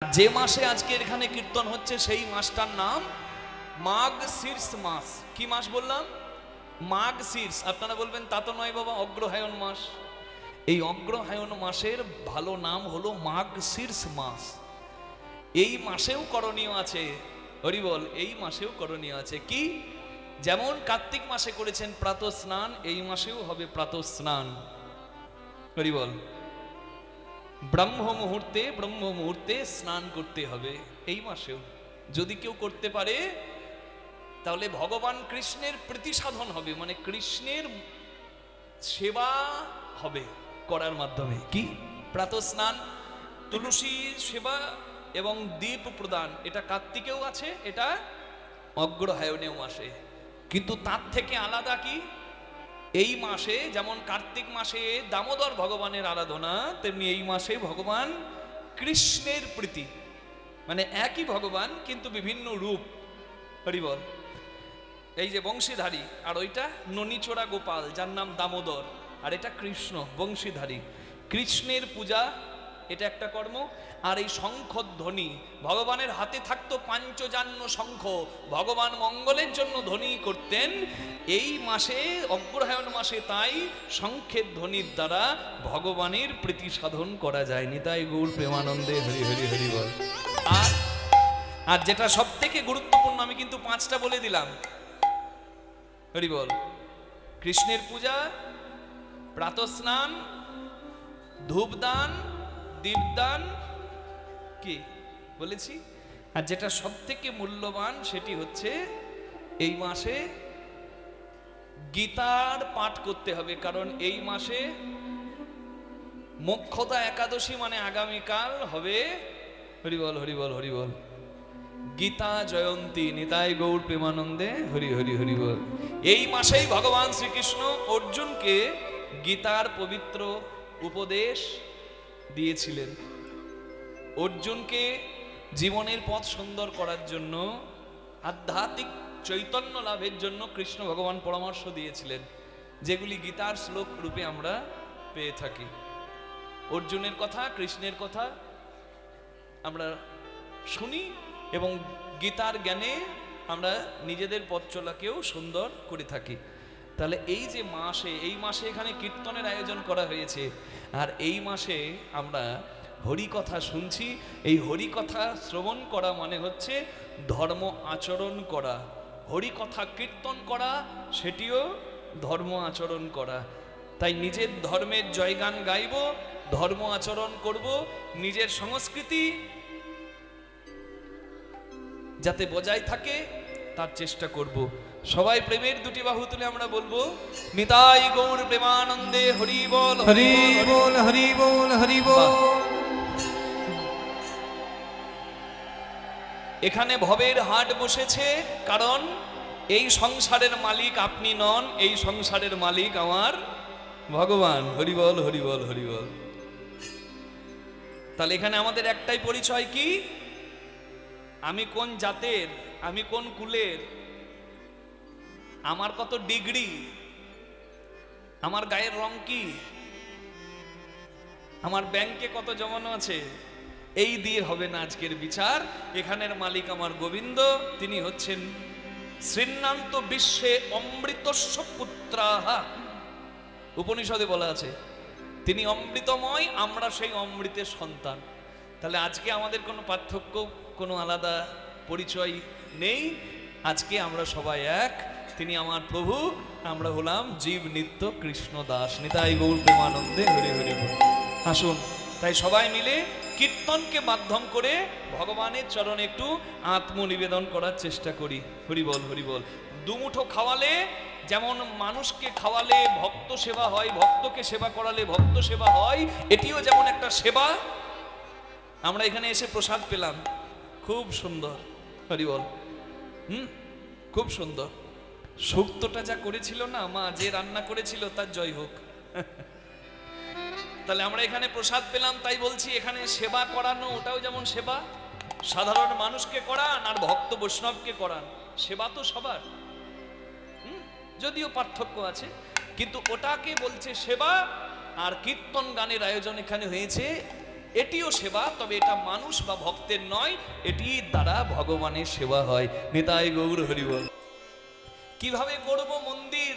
যে মাসে আজকে এখানে কীর্তন হচ্ছে সেই মাসটার নাম মাঘ শীর্ষ মাস। কি মাস বললাম? মাঘ শীর্ষ। আপনারা বলবেন তা তো নয় বাবা, অগ্রহায়ণ মাস। এই অগ্রহায়ণ মাসের ভালো নাম হলো মাঘ শীর্ষ মাস। এই মাসেও করণীয় আছে, হরি বল, এই মাসেও করণীয় আছে। কি? যেমন কার্তিক মাসে করেছেন প্রাতঃ স্নান, এই মাসেও হবে প্রাতঃ স্নান, হরি বল। ব্রহ্ম মুহূর্তে স্নান করতে হবে এই মাসেও। যদি কেউ করতে পারে তাহলে ভগবান কৃষ্ণের প্রীতি সাধন হবে, মানে কৃষ্ণের সেবা হবে করার মাধ্যমে। কি? প্রাতঃ স্নান, তুলসী সেবা এবং দীপ প্রদান, এটা কার্তিকেও আছে, এটা অগ্রহায়ণেও আসে। কিন্তু তার থেকে আলাদা কি? এই মাসে যেমন কার্তিক মাসে দামোদর ভগবানের আরাধনা, তেমনি এই মাসে ভগবান কৃষ্ণের প্রীতি, মানে একই ভগবান কিন্তু বিভিন্ন রূপ, হরি বল। এই যে বংশীধারী, আর ওইটা ননিচোরা গোপাল যার নাম দামোদর, আর এটা কৃষ্ণ বংশীধারী। কৃষ্ণের পূজা এটা একটা কর্ম। আর এই শঙ্খধ্বনি, ভগবানের হাতে থাকতো পাঞ্চজান্য শঙ্খ, ভগবান মঙ্গলের জন্য ধ্বনি করতেন এই মাসে, অগ্রহায়ণ মাসে। তাই শঙ্খের ধ্বনির দ্বারা ভগবানের প্রীতি সাধন করা যায়। নিতাই গৌর প্রেমানন্দে হরি হরি হরি বল। আর যেটা সব থেকে গুরুত্বপূর্ণ, আমি কিন্তু 5টা বলে দিলাম, হরি বল। কৃষ্ণের পূজা, প্রাতঃ স্নান, ধূপদান, দীপদান, কি বলেছি? আর যেটা সব থেকে মূল্যবান সেটি হচ্ছে এই মাসে গীতার পাঠ করতে হবে। কারণ এই মাসে মোক্ষদা একাদশী, মানে আগামীকাল হবে, হরি বল হরি বল হরি বল, গীতা জয়ন্তী। নিতাই গৌর প্রেমানন্দে হরি হরি হরি বল। এই মাসেই ভগবান শ্রীকৃষ্ণ অর্জুনকে গীতার পবিত্র উপদেশ দিয়েছিলেন। অর্জুনকে জীবনের পথ সুন্দর করার জন্য, আধ্যাত্মিক চৈতন্য লাভের জন্য কৃষ্ণ ভগবান পরামর্শ দিয়েছিলেন, যেগুলি গীতার শ্লোক রূপে আমরা পেয়ে থাকি। অর্জুনের কথা, কৃষ্ণের কথা আমরা শুনি এবং গীতার জ্ঞানে আমরা নিজেদের পথ চলাকেও সুন্দর করে থাকি। তাহলে এই যে মাসে, এই মাসে এখানে কীর্তনের আয়োজন করা হয়েছে, আর এই মাসে আমরা হরিকথা শুনছি। এই হরিকথা শ্রবণ করা মানে হচ্ছে ধর্ম আচরণ করা। হরিকথা কীর্তন করা সেটিও ধর্ম আচরণ করা। তাই নিজের ধর্মের জয়গান গাইব, ধর্ম আচরণ করব, নিজের সংস্কৃতি যাতে বজায় থাকে তার চেষ্টা করব। সবাই প্রেমের দুটি বাহু তুলে আমরা বলবো, নিতাই গৌর প্রেমানন্দে হরি বল হরি বল হরি বল হরি বল। এখানে ভবের হাট বসেছে, কারণ এই সংসারের মালিক আপনি নন, এই সংসারের মালিক আমার ভগবান। হরি বল হরি বল হরি বল। তাহলে এখানে আমাদের একটাই পরিচয়, কি? আমি কোন জাতের, আমি কোন কুলের, আমার কত ডিগ্রি, আমার গায়ের রং কি, আমার ব্যাংকে কত জমানো আছে, এই দিয়ে হবে না আজকের বিচার। এখানের মালিক আমার গোবিন্দ, তিনি হচ্ছেন শ্রীনান্ত বিশ্বে অমৃতস্য পুত্রাহা। উপনিষদে বলা আছে তিনি অমৃতময়, আমরা সেই অমৃতের সন্তান। তাহলে আজকে আমাদের কোনো পার্থক্য, কোনো আলাদা পরিচয় নেই। আজকে আমরা সবাই এক, তিনি আমার প্রভু, আমরা হলাম জীব নিত্য কৃষ্ণ দাস। নিতাই গৌর প্রেমানন্দে হরি হরি বল। আসুন তাই সবাই মিলে কীর্তনকে মাধ্যম করে ভগবানের চরণে একটু আত্মনিবেদন করার চেষ্টা করি। হরি বল হরি বল। দুমুঠো খাওয়ালে, যেমন মানুষকে খাওয়ালে ভক্ত সেবা হয়, ভক্তকে সেবা করালে ভক্ত সেবা হয়, এটিও যেমন একটা সেবা। আমরা এখানে এসে প্রসাদ পেলাম, খুব সুন্দর, হরি বল। খুব সুন্দর। শুক্তটা যা করেছিল না মা, যে রান্না করেছিল তার জয় হোক। তাহলে আমরা এখানে প্রসাদ পেলাম, তাই বলছি এখানে সেবা করানো, ওটাও যেমন সেবা। সাধারণ মানুষকে করান আর ভক্ত বৈষ্ণবকে করান, সেবা তো সবার, যদিও পার্থক্য আছে, কিন্তু ওটাকে বলছে সেবা। আর কীর্তন গানের আয়োজন এখানে হয়েছে এটিও সেবা, তবে এটা মানুষ বা ভক্তের নয়, এটির দ্বারা ভগবানের সেবা হয়। নিতাই গৌর হরি বল। কিভাবে করব মন্দির?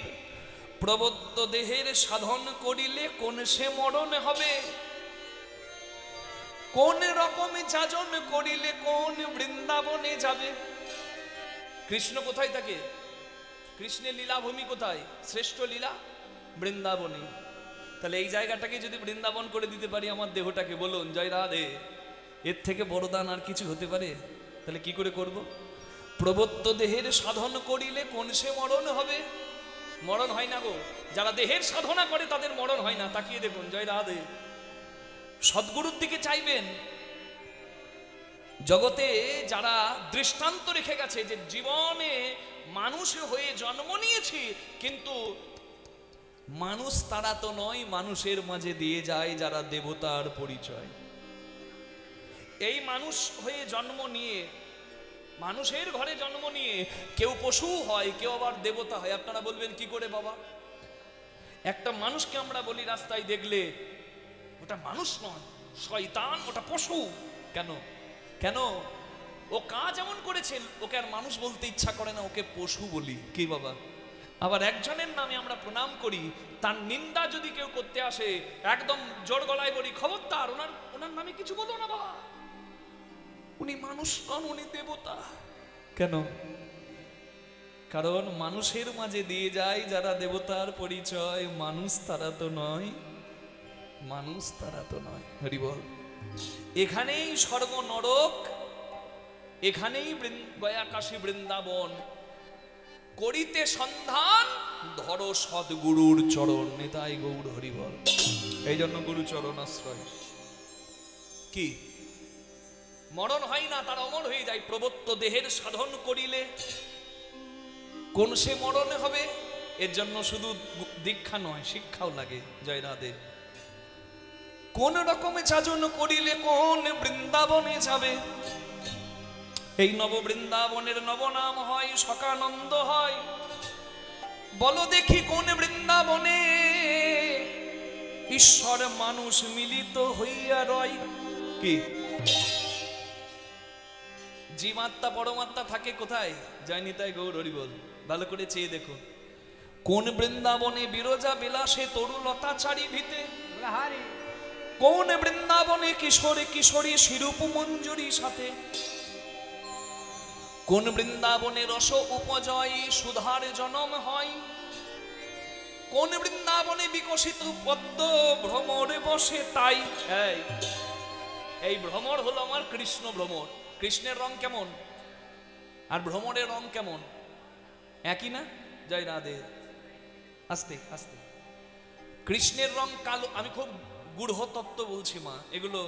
প্রবদ্ধ দেহের সাধন করিলে কোন সে মরণ হবে, কোন রকমে যাজন করিলে কোন বৃন্দাবনে যাবে। কৃষ্ণ কোথায় থাকে? কৃষ্ণের লীলাভূমি কোথায়? শ্রেষ্ঠ লীলা বৃন্দাবনে। তাহলে এই জায়গাটাকে যদি বৃন্দাবন করে দিতে পারি আমার দেহটাকে, বলুন জয় রাধে, এর থেকে বড় দান আর কিছু হতে পারে? তাহলে কি করে করব? প্রবত্ত দেহের সাধন করিলে কোন সে মরণ হবে। মরণ হয় না গো, যারা দেহের সাধনা করে তাদের মরণ হয় না। তাকিয়ে দেখুন, জয় রাধে। সদ্গুরুর দিকে চাইবেন। জগতে যারা দৃষ্টান্ত রেখে গেছে যে জীবনে মানুষ হয়ে জন্ম নিয়েছি, কিন্তু মানুষ তারা তো নয়, মানুষের মাঝে দিয়ে যায় যারা দেবতার পরিচয়। এই মানুষ হয়ে জন্ম নিয়ে, মানুষের ঘরে জন্ম নিয়ে কেউ পশু হয়, কেউ আবার দেবতা হয়। আপনারা বলবেন কি করে বাবা? একটা মানুষকে আমরা বলি রাস্তায় দেখলে ওটা মানুষ নয়, শয়তান, ওটা পশু। কেন? কেন? ও কাজ এমন করেছে, ওকে আর মানুষ বলতে ইচ্ছা করে না, ওকে পশু বলি। কি বাবা? আবার একজনের নামে আমরা প্রণাম করি, তার নিন্দা যদি কেউ করতে আসে একদম জোর গলায় বলি, খবরদার ওনার নামে কিছু বলো না বাবা, উনি মানুষ নন, উনি দেবতা। কেন? কারণ মানুষের মাঝে দিয়ে যায় যারা দেবতার পরিচয়, মানুষ তারা তো নয়, মানুষ তারা তো নয়। হরি বল। এখানেই স্বর্গ নরক, এখানেই গয়াকাশী বৃন্দাবন। করিতে সন্ধান ধরো সদ্গুরুর চরণ। নিতাই গৌর হরি বল। এই জন্য গুরু চরণ আশ্রয়। কি মরণ হয় না, তার অমর হয়ে যায়। প্রবত্ত দেহের সাধন করিলে কোন সে মরণ হবে। এর জন্য শুধু দীক্ষা নয়, শিক্ষাও লাগে। জয় রাধে। কোন রকমে যাজন করিলে কোন বৃন্দাবনে যাবে। এই নব বৃন্দাবনের নবনাম হয়, সকানন্দ হয়। বলো দেখি কোন বৃন্দাবনে ঈশ্বর মানুষ মিলিত হইয়া রয়। কি জীবাত্মা পরমাত্মা থাকে কোথায়? জয় নিতাই গৌর হরি বল। ভালো করে চেয়ে দেখুন, কোন বৃন্দাবনে বিরজা বিলাসে তরুলতা চারি ভিতে, কোন বৃন্দাবনে কিশোরে কিশোরী শিরূপ মঞ্জুরি সাথে, কোন বৃন্দাবনে রস উপজয় সুধার জনম হয়, কোন বৃন্দাবনে বিকশিত পদ্ম ভ্রমরে বসে তাই। এই ভ্রমর হলো আমার কৃষ্ণ ভ্রমর। কৃষ্ণের রং কেমন আর ভ্রমরের রং কেমন? একই না? জয় রাধে। আস্তে আস্তে। কৃষ্ণের রং কালো। আমি খুব গূঢ় তত্ত্ব বলছি মা, এগুলো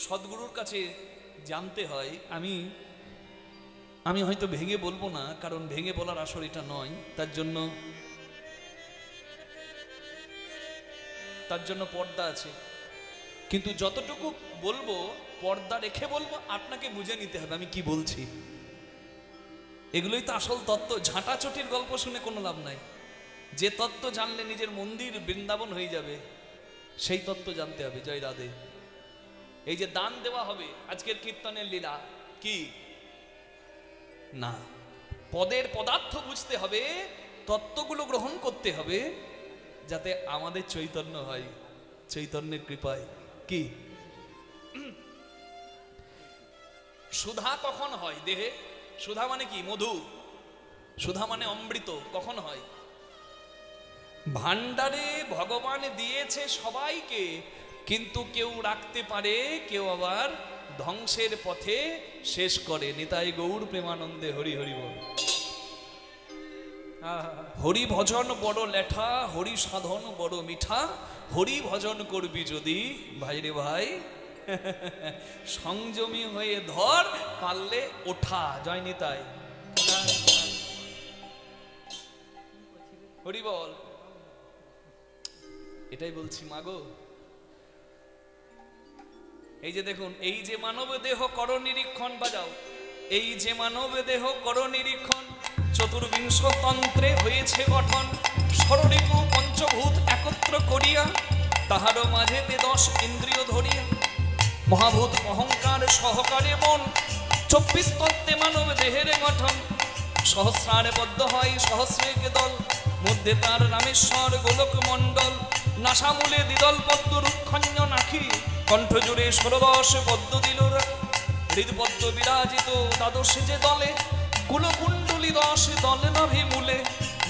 সদ্গুরুর কাছে জানতে হয়। আমি হয়তো ভেঙে বলবো না, কারণ ভেঙে বলার আসর এটা নয়। তার জন্য পর্দা আছে। কিন্তু যতটুকু বলবো পর্দা রেখে বলবো, আপনাকে বুঝে নিতে হবে আমি কি বলছি। এগুলোই তো আসল তত্ত্ব। ঝাঁটাচটির গল্প শুনে কোনো লাভ নাই। যে তত্ত্ব জানলে নিজের মন্দির বৃন্দাবন হয়ে যাবে, সেই তত্ত্ব জানতে হবে। জয় রাধে। এই যে দান দেওয়া হবে, আজকের কীর্তনের লীলা কি না, পদের পদার্থ বুঝতে হবে, তত্ত্বগুলো গ্রহণ করতে হবে, যাতে আমাদের চৈতন্য হয়। চৈতন্যের কৃপায়। কি সুধা কখন হয় দেহে? সুধা মানে কি? মধু। সুধা মানে অমৃত। কখন হয়? ভান্ডারে ভগবান দিয়েছে সবাইকে, কিন্তু কেউ রাখতে পারে, কেউ আবার ধ্বংসের পথে শেষ করে। নিতাই গৌর প্রেমানন্দে হরি হরি বল। হরি ভজন বড় লেঠা, হরি সাধন বড় মিঠা। হরি ভজন করবি যদি ভাইরে ভাই, সংযমী হয়ে ধর, পারলে ওঠা। জয় নিতাই। হরি বল। এটাই বলছি মাগো। এই যে দেখুন, এই যে মানব দেহ কর নিরীক্ষণ, বাজাও। এই যে মানব দেহ কর নিরীক্ষণ, চতুর্বিংশ তন্ত্রে হয়েছে গঠন। ষড়ঋতু পঞ্চভূত একত্র করিয়া, তাহারও মাঝেতে 10 ইন্দ্রিয় ধরিয়া, মহাভূত অহংকার সহকারে মন, 24 তত্ত্বে মানব দেহের গঠন। সহস্রারে বদ্ধ হয় সহস্রেক দল, মধ্যে তার রামেশ্বর গোলক মণ্ডল। নাসামূলে দ্বিদল পদ্ম রুক্ষণ্য নাখি, কণ্ঠ জুড়ে 16 পদ্ম দিল রাখি। হৃদপদ্ম বিরাজিত দ্বাদশ যে দলে, কুলকুণ্ডলী 10 দল নাভি মূলে।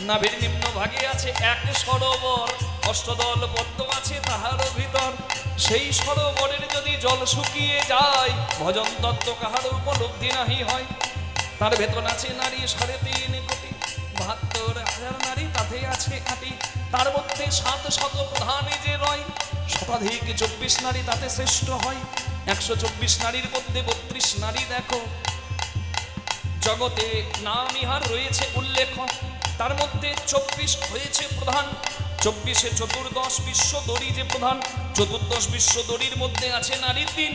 নাভির নিম্ন ভাগে আছে এক সরোবর, অষ্টদল পদ্ম আছে তাহারও ভিতর। সেই সরোবরের যদি জল শুকিয়ে যায়, ভজন তত্ত্ব কাহার উপলব্ধি নাহি হয়। তার ভেতর আছে নারী 3.5 কোটি, 72,000 নারী তাতে আছে আটি। তার মধ্যে 700 প্রধানে যে রয়, শতাধিক 24 নারী তাতে শ্রেষ্ঠ হয়। 124 নারীর মধ্যে 32 নারী দেখো, জগতে নাম ইহার রয়েছে উল্লেখ। তার মধ্যে 24 হয়েছে প্রধান, 24-এ চতুর্দশ বিশ্বদরী যে প্রধান। চতুর্দশ বিশ্বদরীর মধ্যে আছে নারী 3,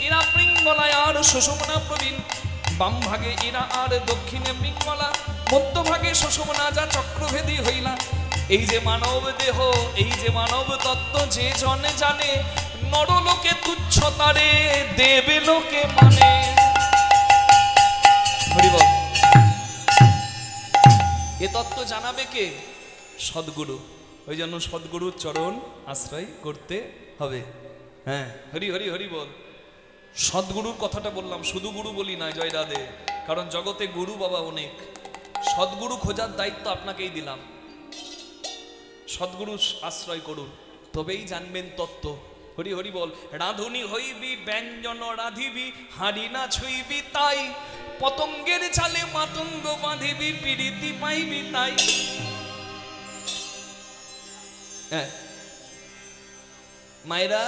এরা পিঙ্গলায় আর সুষুম্না প্রবীণ। বাম ভাগে এরা আর দক্ষিণে পিঙ্গলা, মধ্যভাগে সুষুম্না যা চক্রভেদী হইলা। এই যে মানব দেহ, এই যে মানব তত্ত্ব যে জন জানে, নরলোকে তুচ্ছ তারে দেবে লোকে মানে। এ তত্ত্ব জানাবে কে? সদ্গুরু। ওই জন্য সদ্গুরুর চরণ আশ্রয় করতে হবে। হ্যাঁ, হরি হরি হরি বল। সদ্গুরুর কথাটা বললাম, শুধু গুরু বলি না, জয় রাধে। কারণ জগতে গুরু বাবা অনেক, সদ্গুরু খোঁজার দায়িত্ব আপনাকেই দিলাম। সদ্গুরু আশ্রয় করুন, তবেই জানবেন তত্ত্ব। হরি হরি বল। রাঁধুনি হইবি ব্যঞ্জন রাঁধিবি, হাঁড়ি না ছুইবি তাই। পতঙ্গের চালে মাতঙ্গ বাঁধিবি, পিরিতি পাইবি তাই। হ্যাঁ মায়েরা,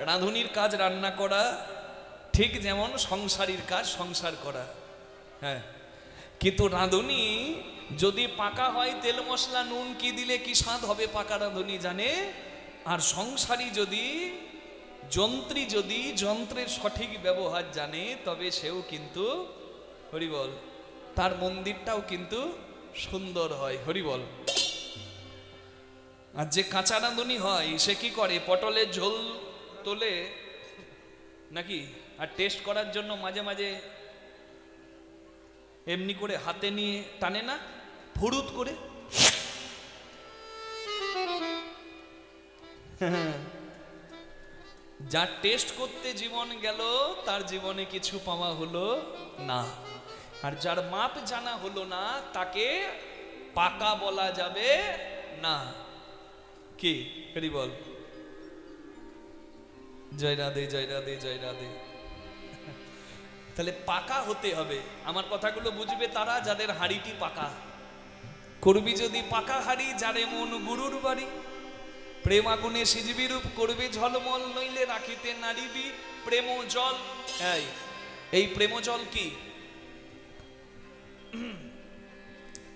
রাঁধুনির কাজ রান্না করা, ঠিক যেমন সংসারীর কাজ সংসার করা। হ্যাঁ, কিন্তু রাঁধুনি যদি পাকা হয়, তেল মশলা নুন কি দিলে কি স্বাদ হবে পাকা রাঁধুনি জানে। আর সংসারী যদি, যন্ত্রী যদি যন্ত্রের সঠিক ব্যবহার জানে, তবে সেও কিন্তু হরিবল, তার মন্দিরটাও কিন্তু সুন্দর হয়। হরিবল। আর যে কাঁচা রাঁধুনি হয়, সে কি করে? পটলের ঝোল তোলে নাকি, আর টেস্ট করার জন্য মাঝে মাঝে এমনি করে হাতে নিয়ে টানে না, ফুরুত করে। যার টেস্ট করতে জীবন গেল, তার জীবনে কিছু পাওয়া হলো না। আর যার মাপ জানা হলো না, তাকে পাকা বলা যাবে না। কি হরি বল। জয় রাধে জয় রাধে জয় রাধে। তাহলে পাকা হতে হবে। আমার কথাগুলো বুঝবে তারা যাদের হাড়িটি পাকা। করবি যদি পাকা হাড়ি, যারে মন গুরুর বাড়ি। প্রেম আগুনে সিজবি রূপ করবে ঝলমল, নইলে রাখিতে নারিবি প্রেম জল। এই প্রেম জল কি?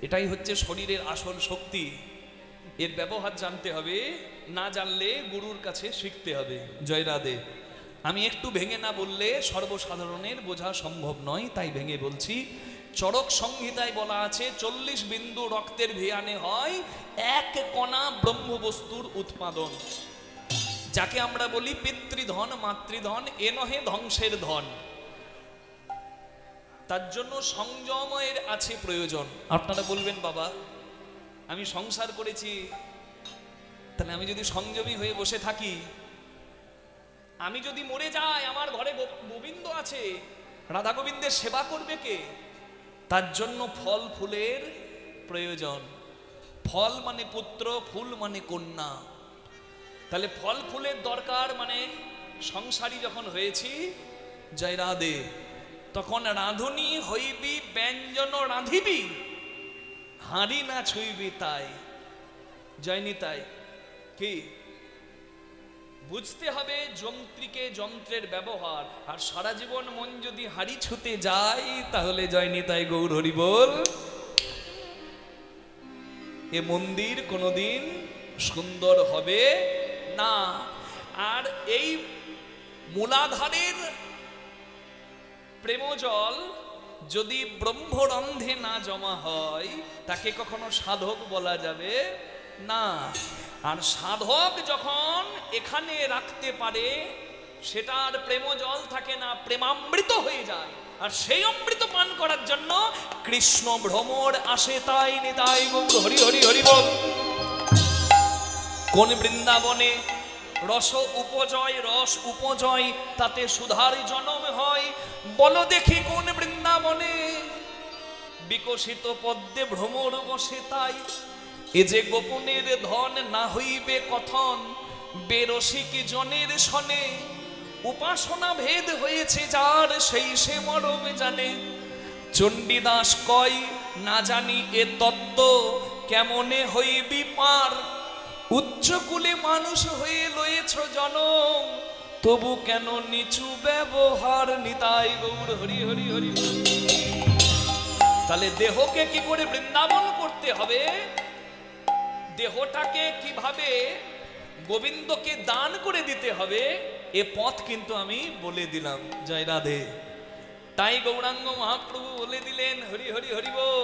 এটাই হচ্ছে শরীরের আসল শক্তি। এর ব্যবহার জানতে হবে, না জানলে গুরুর কাছে শিখতে হবে। জয় রাধে। আমি একটু ভেঙে না বললে সর্বসাধারণের বোঝা সম্ভব নয়, তাই ভেঙে বলছি। চরক সংহিতায় বলা আছে 40 বিন্দু রক্তের ভিয়ানে হয় 1 কণা ব্রহ্মবস্তুর উৎপাদন, যাকে আমরা বলি পিতৃধন মাতৃধন, এ নহে ধ্বংসের ধন। তার জন্য সংযমের আছে প্রয়োজন। আপনারা বলবেন, বাবা আমি সংসার করেছি, তাহলে আমি যদি সংযমী হয়ে বসে থাকি, আমি যদি মরে যাই, আমার ঘরে গোবিন্দ আছে, রাধা গোবিন্দের সেবা করবে কে? তার জন্য ফল ফুলের প্রয়োজন। ফল মানে পুত্র, ফুল মানে কন্যা। তাহলে ফল ফুলের দরকার। মানে সংসারী যখন হয়েছি, জয় রাধে, তখন রাঁধুনি হইবি ব্যঞ্জন রাঁধিবি, হাঁড়ি না ছুইবি তাই। জয়নি তাই কি বুঝতে হবে যন্ত্রীকে, যন্ত্রের ব্যবহার। আর সারা জীবন মন যদি হাড়ি ছুতে যায়, তাহলে জয়নি তাই গৌর হরি বল। এ মন্দির কোনোদিন সুন্দর হবে না। আর এই মূলাধারের প্রেমজল যদি ব্রহ্মরন্ধে না জমা হয়, তাকে কখনো সাধক বলা যাবে না। আর সাধক যখন এখানে রাখতে পারে, সেটা আর প্রেম জল থাকে না, প্রেমামৃত হয়ে যায়। আর সেই অমৃত পান করার জন্য কৃষ্ণ ভ্রমর আসে, তাই নিতাই গৌর হরি হরি হরি বল। কোন বৃন্দাবনে রস উপজয়, রস উপজয় তাতে সুধার জন্ম হয়, বলো দেখি কোন বৃন্দাবনে বিকশিত পদ্মে ভ্রমর বসে তাই। এ যে গোপনের ধন না হইবে কথন, বেরসিক জনের সনে উপাসনা ভেদ হয়েছে যার, সেই সে মরম জানে। চণ্ডীদাস কয় না জানি এ তত্ত্ব, কেমনে হইবি পার, উচ্চকুলে মানুষ হয়ে লয়েছ জনম, তবু কেন নিচু ব্যবহার, নিতাই গৌর হরি হরি হরি। তাহলে দেহকে কি করে বৃন্দাবন করতে হবে, দেহটাকে কিভাবে গোবিন্দকে দান করে দিতে হবে, এ পথ কিন্তু আমি বলে দিলাম। জয় রাধে। তাই গৌরাঙ্গ মহাপ্রভু বলে দিলেন হরি হরি হরি বল,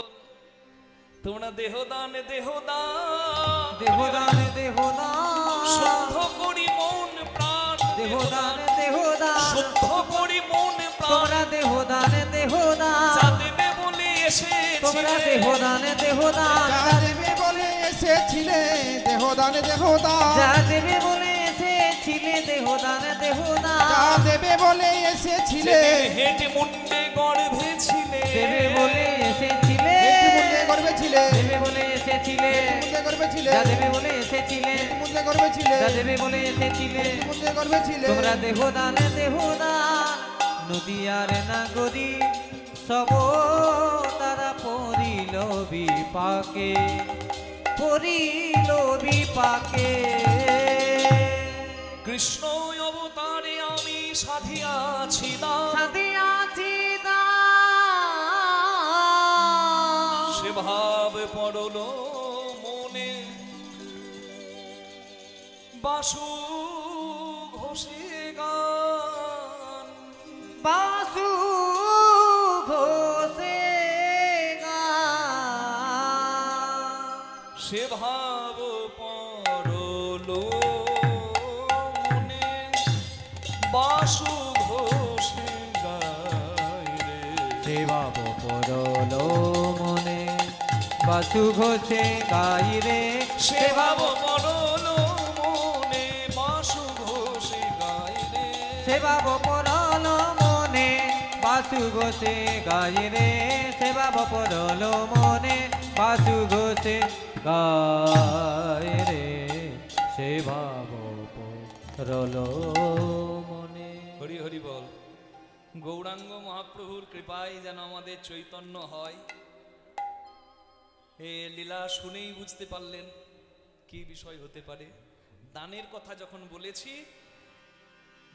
তোমরা দেহদান দেহদান দেহদান দেহদান শুদ্ধ করি মন প্রাণ, দেহদান দেহদান শুদ্ধ করি মন প্রাণ, তোমরা দেহদান দেহদান যা দেবে বলে এসেছিলে, তোমরা দেহদান দেহদান যা দেবে বলে এসেছিলে, দেহদান দেহদান যা দেবে বলে এসেছিলে, দেহদান দেহদান যা দেবে বলে এসেছিলে, হেঁটে মুন্ডে গর্ভে ছিলে, দেবে বলে এসেছিলে, মুন্ডে গর্বে ছিলে, দেবে বলে এসেছিলে, মুন্ডে গর্বে ছিলে, যা দেবে বলে এসেছিলে, মুন্ডে গর্বে ছিলে, যা দেবে বলে এসেছিলে, মুন্ডে গর্বে ছিলে। তোমরা দেহদান দেহদান নদিয়ার নাগরী সব তারা পড়িল বিপাকে, পড়িল বিপাকে। কৃষ্ণ অবতারে আমি সাধিয়াছি দান, সাধিয়াছি দান, সে ভাব পড়ল মনে, বাসু ঘোষে গান, বাসু ঘোষে গান, সে ভাব পড়ল মনে, বাসু ঘোষে গায় রে। সে ভাব পড়ল মনে, বাসু ঘোষে গাই রে, সে ভাব পড়ল মনে, বাসু ঘোষে গায় রে। সে ভাব পড়ল মনে, বাসু ঘোষে গাই রে, সে ভাব পড়ল মনে, বাসু ঘোষে গাই রে, সে ভাব পড়ল মনে। হরি হরি বল। গৌরাঙ্গ মহাপ্রভুর কৃপায় যেন আমাদের চৈতন্য হয়। এ লীলা শুনেই বুঝতে পারলেন কি বিষয় হতে পারে। দানের কথা যখন বলেছি,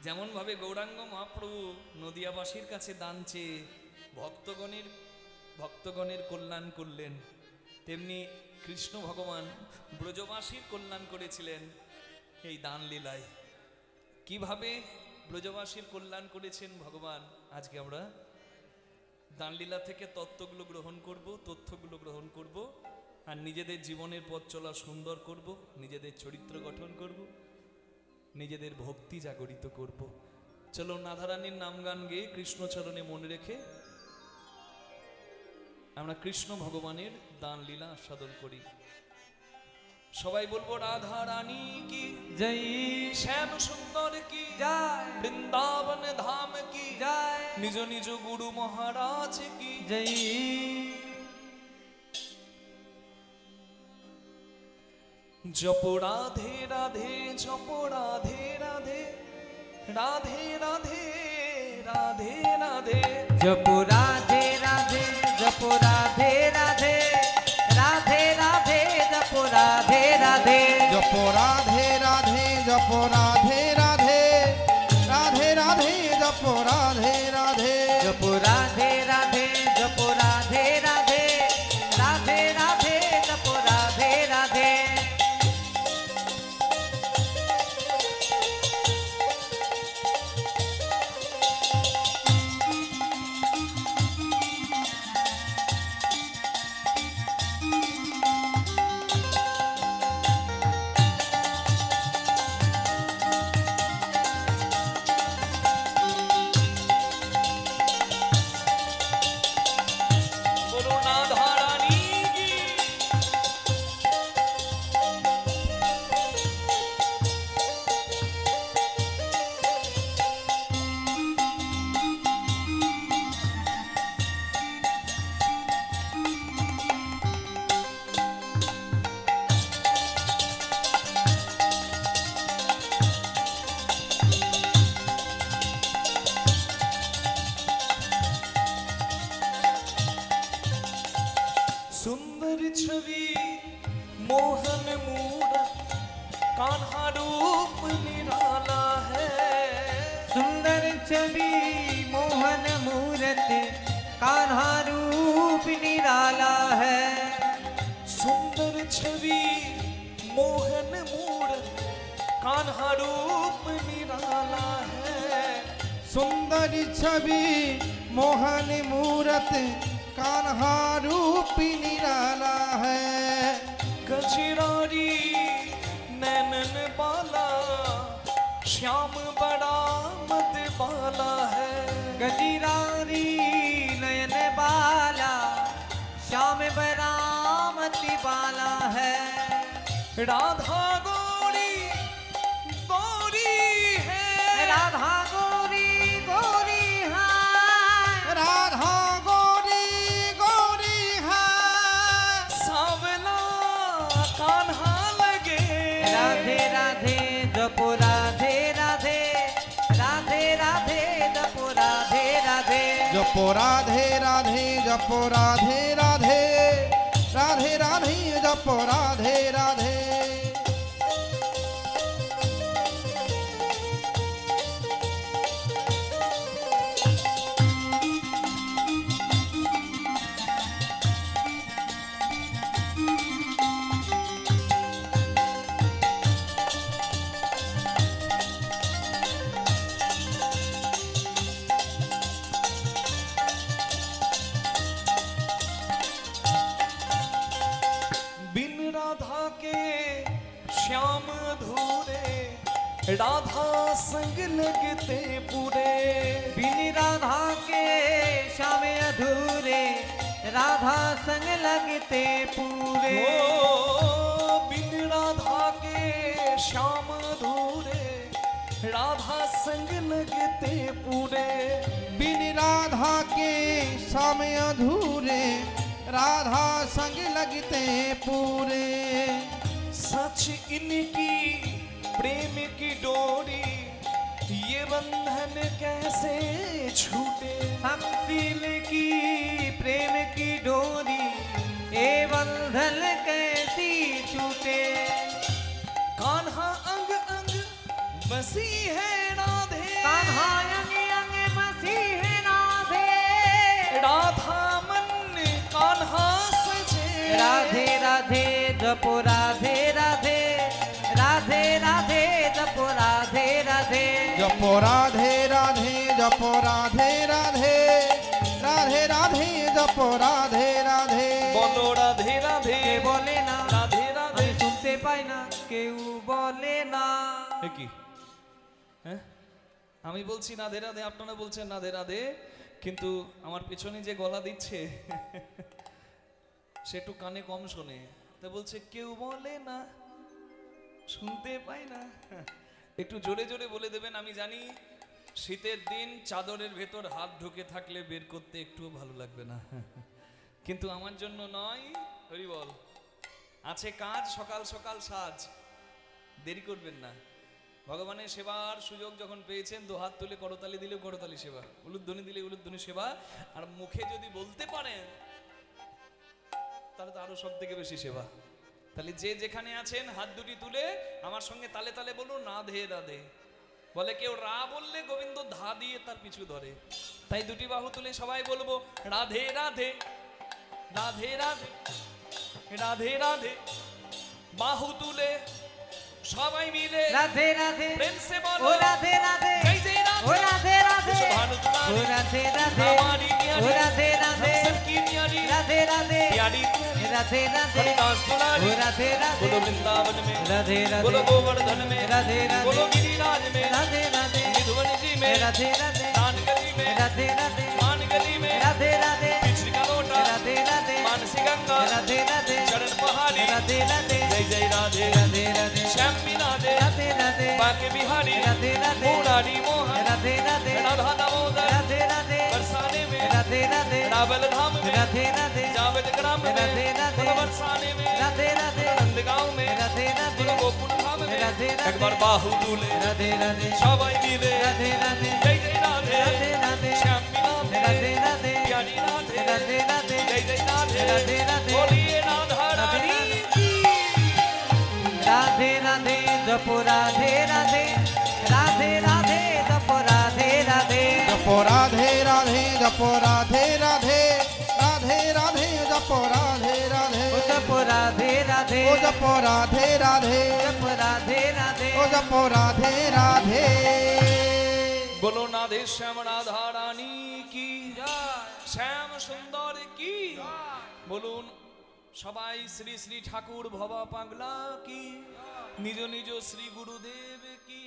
যেমন ভাবে গৌরাঙ্গ মহাপ্রভু নদিয়াবাসীর কাছে দান চেয়ে ভক্তগণের কল্যাণ করলেন, তেমনি কৃষ্ণ ভগবান ব্রজবাসীর কল্যাণ করেছিলেন এই দান লীলায়। কিভাবে ব্রজবাসীর কল্যাণ করেছেন ভগবান, আজকে আমরা দানলীলা থেকে তত্ত্বগুলো গ্রহণ করব, তথ্যগুলো গ্রহণ করব, আর নিজেদের জীবনের পথ চলা সুন্দর করব, নিজেদের চরিত্র গঠন করব, নিজেদের ভক্তি জাগরিত করব। চলো রাধারানীর নাম গান গেয়ে কৃষ্ণচরণে মনে রেখে আমরা কৃষ্ণ ভগবানের দান লীলা আস্বাদন করি। সবাই বলবো রাধা রানী কি জয়, শ্যাম সুন্দর কি জয়, বৃন্দাবন ধাম কি জয়, নিজ নিজ গুরু মহারাজ কি জয়। জপ রাধে রাধে, জপ রাধে রাধে, রাধে রাধে, রাধে রাধে, জপ রাধে রাধে, জপ রাধে রাধে, রাধে রাধে, জপ রাধে রাধে, জপ রাধে রাধে, জপ রাধে রাধে, রাধে রাধে, জপ রাধে রাধে, জপ রাধে রাধে, জপ রাধে রাধে, রাধে রাধে, জপ রাধে রাধে। छवि मोहन मूरत कान्हा रूप निराला है। सुंदर छवि मोहन मूरत कान्हा रूप निराला है। सुंदर छवि मोहन मूरत कान्हा रूप निराला है। सुंदर छवि मोहन मूरत कान्हा रूप निराला है। गजरारी नैनन बाला श्याम बड़ा मत बाला है। गजरारी नयन बाला श्याम बरामती बाला है। राधा गोरी गोरी है। राधा गोरी गोरी है। राधा गोरी गोरी है। सावला कान्हा लगे। राधे राधे जपो राधे राधे राधे राधे जपो राधे राधे। जपो राधे राधे जपो राधे राधे राधे राधे जपो राधे राधे। बिन राधा के श्याम अधूरे राधा संग लगते पूरे। बिन राधा के श्याम अधूरे राधा संग लगते पूरे। ओ बिन राधा के श्याम अधूरे राधा संग लगते पूरे। बिन राधा के श्याम अधूरे राधा संग लगते पूरे। सच इनकी प्रेम की डोरी ये बंधन कैसे छूटे। संशील की प्रेम की डोरी ए बंधन कैसी छूटे। कान्हा अंग अंग बसी है राधे। कान्हा अंग अंग बसी है राधे। राधा मन कान्हा सजे। राधे राधे जपो राधे राधे राधे राधे जपो राधे राधे। जपो राधे राधे जपो राधे राधे राधे राधे जपो राधे राधे। बोलो राधे राधे কে বলে না राधे राधे। আমি শুনতে পাই না কেউ বলে না। এ কি হ্যাঁ আমি বলছি রাধে রাধে আপনারা বলছেন রাধে রাধে কিন্তু আমার পেছনে যে গলা দিচ্ছে সে একটু কানে কম শোনে তা বলছে কেউ বলে না শুনতে পাই না। একটু জোরে জোরে বলে দেবেন। আমি জানি শীতের দিন চাদরের ভেতর হাত ঢুকে থাকলে বের করতে একটুও ভালো লাগবে না কিন্তু আমার জন্য নয়। হরি বল। আছে কাজ সকাল সকাল সাজ দেরি করবেন না। ভগবানের সেবার সুযোগ যখন পেয়েছেন দু হাত তুলে করতালি দিলে করতালি সেবা উলুধ্বনি দিলে উলুধ্বনি সেবা আর মুখে যদি বলতে পারেন তাহলে তো আরো সব থেকে বেশি সেবা। তাহলে যে যেখানে আছেন হাত দুটি তুলে আমার সঙ্গে তালে তালে বলুন রাধে রাধে। বলে কেউ রা বললে গোবিন্দ ধা দিয়ে তার পিছু ধরে তাই দুটি বাহু তুলে সবাই বলবো রাধে রাধে রাধে রাধে রাধে রাধে। বাহু তুলে সবাই মিলে রাধে রাধে প্রেম সে ও বলো রাধে রাধে জয় জয় ও রাধে। রাধে রাধে भानु ও तुम्हारी রাধে রাধে हमारी ও न्यारी রাধে রাধे हम सबकी न्यारी রাধे राधे प्यारी प्यारी राधे राधे हरिदास ओ दुलारी राधे राधे बोलो वृंदावन में राधे बोलो राधे गोवर्धन में राधे राधे बोलो गिरिराज में राधे राधे निधुवन जी में राधे राधे दान गली में राधे राधे मान गली में राधे राधे पिछड़ी का लोटा राधे राधे मानसी गंगा राधे राधे चरण पहाड़ी राधे राधे जय जय राधे राधे राधे श्याम भी राधे राधे राधे बाके बिहारी राधे राधे मुरारी मोहन राधे राधे राधा दामोदर राधे राधे बरसाने में राधे राधे रावल धाम में राधे राधे जावल ग्राम में राधे राधे बोलो बरसाने में राधे राधे नंदगांव में राधे राधे बोलो गोकुल धाम में राधे राधे एक बार बाहु दूले राधे राधे सबाई मिले राधे राधे जय जय राधे राधे राधे श्याम बिना राधे राधे प्यारी राधे राधे राधे जय जय राधे राधे राधे बोलिए राधा जप राधे राधे राधे राधे जप राधे राधे जप राधे राधे जप राधे राधे राधे राधे जप राधे राधे ओ जप राधे राधे ओ जप राधे राधे जप राधे राधे ओ जप राधे राधे बोलो नाधे श्याम राधा रानी की শ্যাম সুন্দর কি বলুন সবাই শ্রী শ্রী ঠাকুর ভবা পাগলা কি নিজ নিজ শ্রী গুরুদেব কি।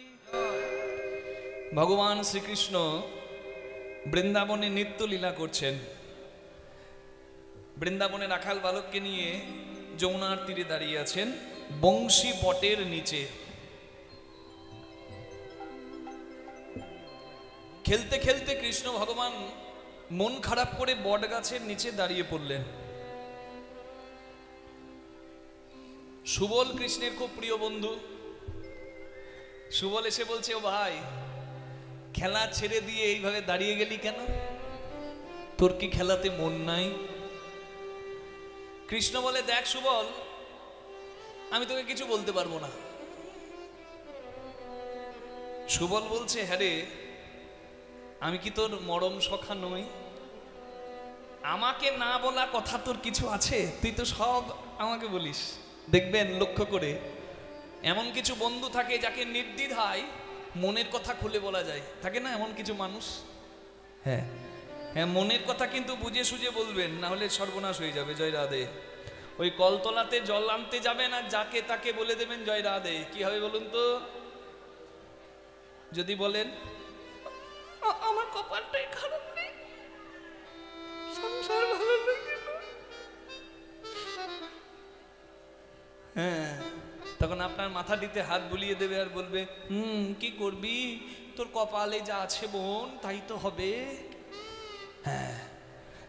ভগবান শ্রীকৃষ্ণ বৃন্দাবনে নিত্য লীলা করছেন। বৃন্দাবনে রাখাল বালককে নিয়ে যমুনার তীরে দাঁড়িয়ে আছেন বংশী বটের নিচে। খেলতে খেলতে কৃষ্ণ ভগবান মন খারাপ করে বট গাছের নিচে দাঁড়িয়ে পড়লেন। সুবল কৃষ্ণের খুব প্রিয় বন্ধু। সুবল এসে বলছে, ও ভাই খেলা ছেড়ে দিয়ে এইভাবে দাঁড়িয়ে গেলি কেন? তোর কি খেলাতে মন নাই? কৃষ্ণ বলে, দেখ সুবল, আমি তোকে কিছু বলতে পারবো না। সুবল বলছে, হ্যাঁ রে, আমি কি তোর মরম সখা নই? আমাকে না বলা কথা তোর কিছু আছে? তুই তো সব আমাকে বলিস। দেখবেন লক্ষ্য করে এমন কিছু বন্ধু থাকে যাকে নির্দ্বিধায় মনের কথা খুলে বলা যায়, থাকে না এমন কিছু মানুষ? হ্যাঁ হ্যাঁ, মনের কথা কিন্তু বুঝে সুঝে বলবেন, না হলে সর্বনাশ হয়ে যাবে। জয় রাধে। ওই কলতলাতে জল আনতে যাবেন আর যাকে তাকে বলে দেবেন জয় রাধে, কি হবে বলুন তো? যদি বলেন আমার কপালটাই খারাপ নেই, সংসার ভালো লাগে না, হ্যাঁ, তখন আপনার মাথাটিতে হাত বুলিয়ে দেবে আর বলবে, কি করবি, তোর কপালে যা আছে বোন তাই তো হবে। হ্যাঁ,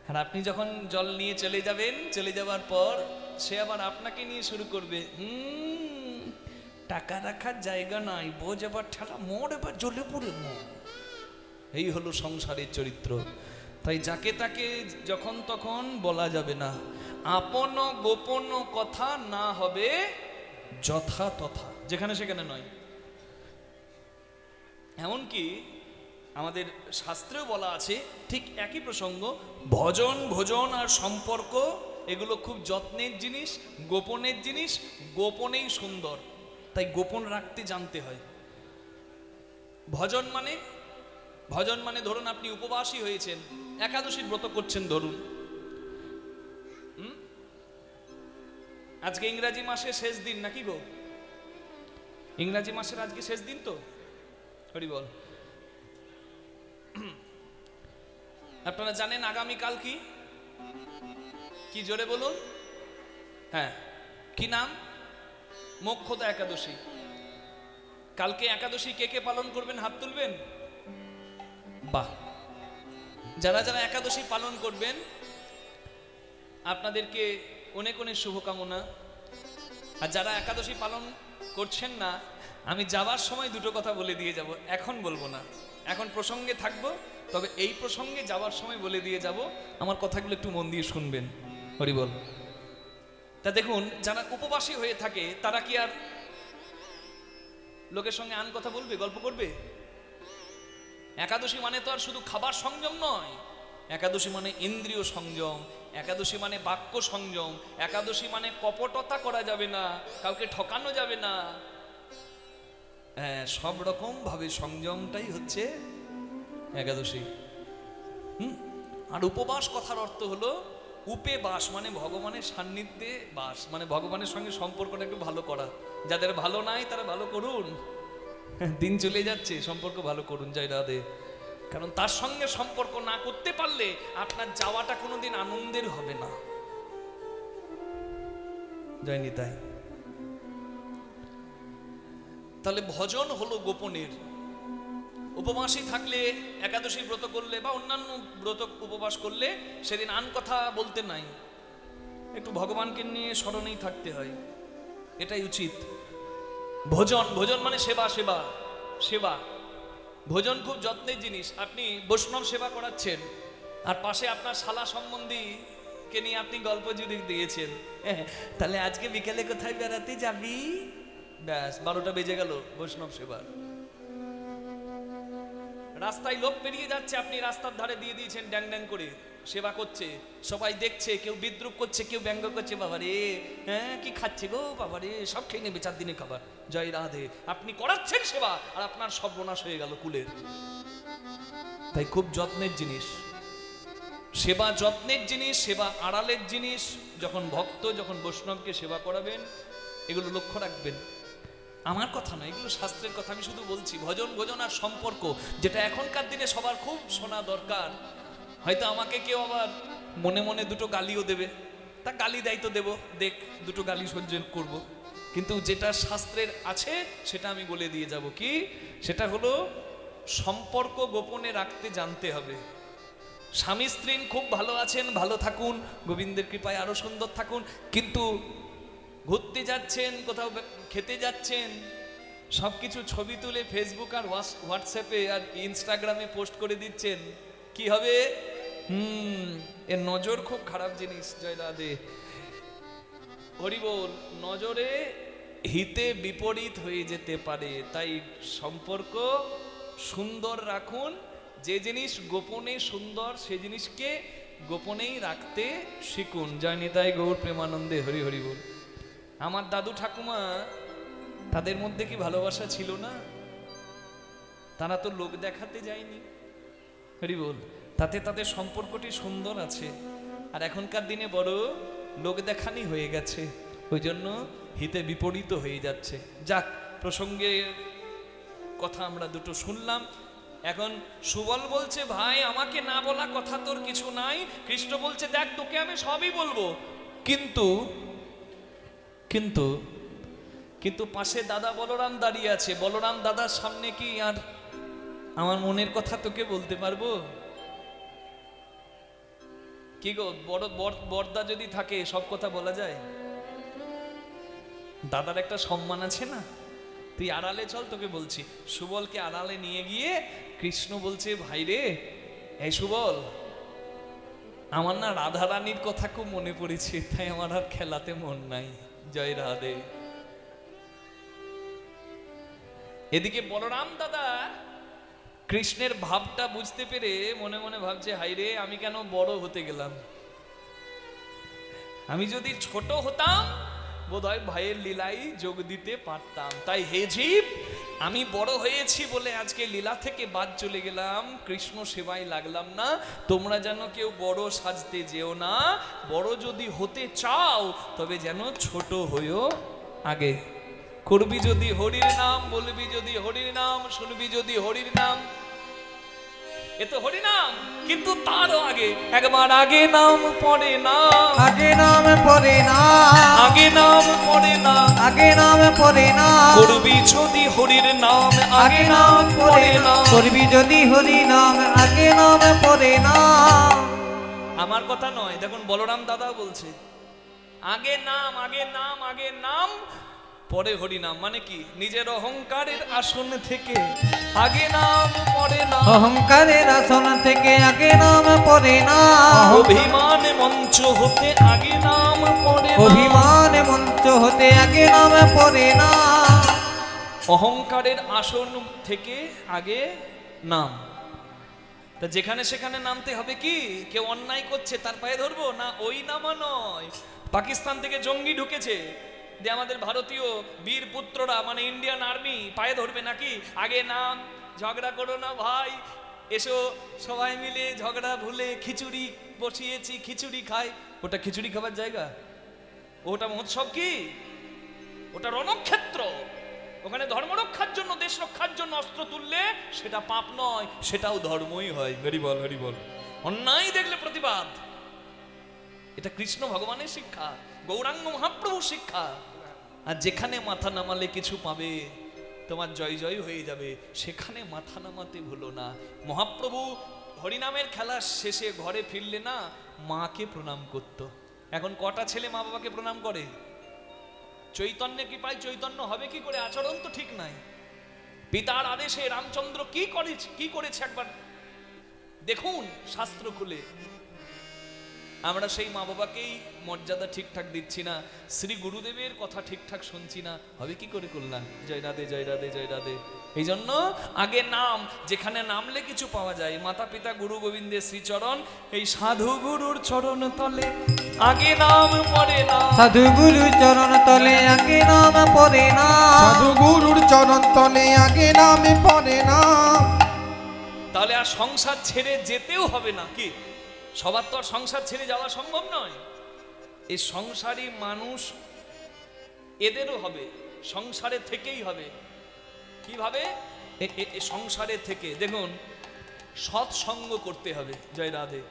আর আপনি যখন জল নিয়ে চলে যাবেন, চলে যাবার পর সে আবার আপনাকে নিয়ে শুরু করবে, টাকা রাখার জায়গা নাই, বোঝ এবার ঠেলা মোড়, এবার জ্বলে পড়ে মোড়। এই হলো সংসারের চরিত্র। তাই যাকে তাকে যখন তখন বলা যাবে না। আপন গোপন কথা না হবে যথা তথা, যেখানে সেখানে নয়। এমনকি আমাদের শাস্ত্রেও বলা আছে ঠিক একই প্রসঙ্গ, ভজন ভোজন আর সম্পর্ক এগুলো খুব যত্নের জিনিস, গোপনের জিনিস, গোপনেই সুন্দর। তাই গোপন রাখতে জানতে হয়। ভজন মানে ধরুন আপনি উপবাসী হয়েছেন, একাদশীর ব্রত করছেন ধরুন, আজকে ইংরাজি মাসের শেষ দিন নাকি গো? ইংরাজি মাসের আজকে শেষ দিন তো, হরি বল। আপনারা জানেন আগামীকাল কি জোরে বলুন? হ্যাঁ, কি নাম? মোক্ষদা একাদশী। কালকে একাদশী কে কে পালন করবেন হাত তুলবেন? বাহ, যারা যারা একাদশী পালন করবেন আপনাদেরকে অনেক অনেক শুভকামনা। আর যারা একাদশী পালন করছেন না, আমি যাবার সময় দুটো কথা বলে দিয়ে যাব, এখন বলবো না, এখন প্রসঙ্গে থাকবো, তবে এই প্রসঙ্গে যাবার সময় বলে দিয়ে যাব। আমার কথাগুলো একটু মন দিয়ে শুনবেন, হরি বল। তা দেখুন, যারা উপবাসী হয়ে থাকে তারা কি আর লোকের সঙ্গে আন কথা বলবে, গল্প করবে? একাদশী মানে তো আর শুধু খাবার সংযম নয়, একাদশী মানে ইন্দ্রিয় সংযম, একাদশী মানে বাক্য সংযম, একাদশী মানে কপটতা করা যাবে না, কাউকে ঠকানো যাবে না। হ্যাঁ, সব রকম ভাবে সংযমটাই হচ্ছে একাদশী। আর উপবাস কথার অর্থ হলো উপে বাস, মানে ভগবানের সান্নিধ্যে বাস, মানে ভগবানের সঙ্গে সম্পর্কটা একটু ভালো করা। যাদের ভালো নাই তারা ভালো করুন, দিন চলে যাচ্ছে, সম্পর্ক ভালো করুন, জয় রাধে। কারণ তার সঙ্গে সম্পর্ক না করতে পারলে আপনার যাওয়াটা কোনোদিন আনন্দের হবে না। জয় নিতাই। তাহলে ভজন হলো গোপনের। উপবাসী থাকলে, একাদশী ব্রত করলে বা অন্যান্য ব্রত উপবাস করলে সেদিন আন কথা বলতে নাই, একটু ভগবানকে নিয়ে স্মরণেই থাকতে হয়, এটাই উচিত। ভজন মানে সেবা, সেবা সেবা। ভোজন খুব যত্নের জিনিস। আপনি বৈষ্ণব সেবা করাচ্ছেন আর পাশে আপনার শালা সম্বন্ধীকে নিয়ে আপনি গল্প জুড়ে দিয়েছেন, তাহলে আজকে বিকেলে কোথায় বেড়াতে যাবি? ব্যাস 12টা বেজে গেল বৈষ্ণব সেবার। রাস্তায় লোক পেরিয়ে যাচ্ছে, আপনি রাস্তার ধারে দিয়ে দিয়েছেন ড্যাং ড্যাং করে, সেবা করছে, সবাই দেখছে, কেউ বিদ্রুপ করছে, কেউ ব্যঙ্গ করছে, বাবা রে হ্যাঁ কি খাচ্ছে গো বাবা রে, সব খেয়ে নেবে 4 দিনের খাবার, জয় রাধে। আপনি করাচ্ছেন সেবা আর আপনার সর্বনাশ হয়ে গেল কুলের। তাই খুব যত্নের জিনিস সেবা, যত্নের জিনিস, সেবা আড়ালের জিনিস। যখন ভক্ত, যখন বৈষ্ণবকে সেবা করাবেন, এগুলো লক্ষ্য রাখবেন। আমার কথা নয়, এগুলো শাস্ত্রের কথা, আমি শুধু বলছি। ভজন ভজন আর সম্পর্ক, যেটা এখনকার দিনে সবার খুব শোনা দরকার। হয়তো আমাকে কেউ আবার মনে মনে দুটো গালিও দেবে, তা গালি দেয় তো দেব, দেখ দুটো গালি সহ্য করব, কিন্তু যেটা শাস্ত্রের আছে সেটা আমি বলে দিয়ে যাব। কি সেটা হলো, সম্পর্ক গোপনে রাখতে জানতে হবে। স্বামী স্ত্রী খুব ভালো আছেন, ভালো থাকুন, গোবিন্দের কৃপায় আরো সুন্দর থাকুন, কিন্তু ঘুরতে যাচ্ছেন, কোথাও খেতে যাচ্ছেন, সবকিছু ছবি তুলে ফেসবুক আর হোয়াটসঅ্যাপে আর ইনস্টাগ্রামে পোস্ট করে দিচ্ছেন, কি হবে? এর নজর খুব খারাপ জিনিস। জয় রাধে, হরি বল। নজরে হিতে বিপরীত হয়ে যেতে পারে, তাই সম্পর্ক সুন্দর রাখুন। যে জিনিস গোপনে সুন্দর, সে জিনিসকে গোপনেই রাখতে শিখুন। জয় নিতাই গৌর প্রেমানন্দে, হরি হরি বল। আমার দাদু ঠাকুমা, তাদের মধ্যে কি ভালোবাসা ছিল না? তারা তো লোক দেখাতে যায়নি, হরি বল, তাতে তাদের সম্পর্কটি সুন্দর আছে। আর এখনকার দিনে বড় লোক দেখানি হয়ে গেছে, ওই জন্য হিতে বিপরীত হয়ে যাচ্ছে। যাক, প্রসঙ্গের কথা আমরা দুটো শুনলাম। এখন সুবল বলছে, ভাই আমাকে না বলা কথা তোর কিছু নাই। কৃষ্ণ বলছে, দেখ তোকে আমি সবই বলবো, কিন্তু কিন্তু কিন্তু পাশে দাদা বলরাম দাঁড়িয়ে আছে, বলরাম দাদার সামনে কি আর আমার মনের কথা তোকে বলতে পারবো? কি গো, বড় বড়দা যদি থাকে সব কথা বলা যায়? দাদার একটা সম্মান আছে না? তুই আড়ালে চল, তোকে বলছি। সুবলকে আড়ালে নিয়ে গিয়ে কৃষ্ণ বলছে, ভাই রে, এই সুবল, আমার না রাধা রানীর কথা খুব মনে পড়েছে, তাই আমার আর খেলাতে মন নাই। জয় রাধে। এদিকে বলরাম দাদা কৃষ্ণের ভাবটা বুঝতে পেরে মনে মনে ভাবছে, হাই রে, আমি কেন বড় হতে গেলাম? আমি যদি ছোট হতাম বোধহয় ভাইয়ের লীলাই যোগ দিতে পারতাম। তাই হে জীব, আমি বড় হয়েছি বলে আজকে লীলা থেকে বাদ চলে গেলাম, কৃষ্ণ সেবায় লাগলাম না। তোমরা যেন কেউ বড় সাজতে যেও না, বড় যদি হতে চাও তবে যেন ছোট হইও আগে। করবি যদি হরির নাম, বলবি যদি হরির নাম, শুনবি যদি হরির নাম, এ তো হরি নাম, কিন্তু তারও আগে একবার আগে নাম পড়ে না, আগে নাম পড়ে না, আগে নাম পড়ে না, আগে নাম পড়ে না। করবি যদি হরির নাম, আগে নাম পড়ে না। করবি যদি হরি নাম, আগে নাম পড়ে না। আমার কথা নয়, দেখুন বলরাম দাদা বলছে, আগে নাম, আগে নাম, আগে নাম পরে হরি নাম। মানে কি? নিজের অহংকারের আসন থেকে আগে নাম পড়ে না, অহংকারের আসন থেকে আগে নাম পড়ে না। অভিমান মঞ্চ হতে আগে নাম পড়ে না, অভিমান মঞ্চ হতে আগে নাম পড়ে না। অহংকারের আসন থেকে আগে নাম। তা যেখানে সেখানে নামতে হবে কি? কেউ অন্যায় করছে তার পায়ে ধরবো না, ওই নামা নয়। পাকিস্তান থেকে জঙ্গি ঢুকেছে, যে আমাদের ভারতীয় বীর পুত্ররা মানে ইন্ডিয়ান আর্মি পায়ে ধরবে নাকি? আগে নাম। ঝগড়া করো না ভাই, এসো সবাই মিলে ঝগড়া ভুলে খিচুড়ি বসিয়েছি, খিচুড়ি খাই। ওটা খিচুড়ি খাবার জায়গা? ওটা মহোৎসব কি? ওটা রণক্ষেত্র। ওখানে ধর্ম রক্ষার জন্য, দেশ রক্ষার জন্য অস্ত্র তুললে সেটা পাপ নয়, সেটাও ধর্মই হয়। হরি বল, হরি বল। অন্যায় দেখলে প্রতিবাদ, এটা কৃষ্ণ ভগবানের শিক্ষা, গৌরাঙ্গ মহাপ্রভুর শিক্ষা। আর যেখানে মাথা নামালে কিছু পাবে, তোমার জয় জয় হয়ে যাবে, সেখানে মাথা নামাতে ভুলো না। মহাপ্রভু হরিনামের খেলা শেষে ঘরে ফিরলে না মাকে প্রণাম করত। এখন কটা ছেলে মা বাবাকে প্রণাম করে? চৈতন্য কৃপায় চৈতন্য হবে কি করে? আচরণ তো ঠিক নাই। পিতার আদেশে রামচন্দ্র কি করেছে একবার দেখুন শাস্ত্র খুলে। আমরা সেই মা বাবাকেই মর্যাদা ঠিকঠাক দিচ্ছি না, শ্রী গুরুদেবের কথা ঠিকঠাক শুনছি না, হবে কি করে কল্যাণ? জয় রাধে, জয় রাধে, জয় রাধে। এই জন্য আগে নাম, যেখানে নামলে কিছু পাওয়া যায়। মাতা পিতা গুরু গোবিন্দের শ্রীচরণ, এই সাধু গুরুর চরণ তলে আগে নাম পড়ে না। সাধু গুরুর চরণ তলে আগে নাম পড়ে না। সাধু গুরুর চরণ তলে আগে নামে পড়ে না। তাহলে আর সংসার ছেড়ে যেতেও হবে না। কি সবার তো আর সংসার ছেড়ে যাওয়া সম্ভব নয়। এই সংসারী মানুষ এদেরও হবে, সংসারে থেকেই হবে। কিভাবে? সংসারে থেকে দেখুন, সৎসঙ্গ করতে হবে। জয় রাধে।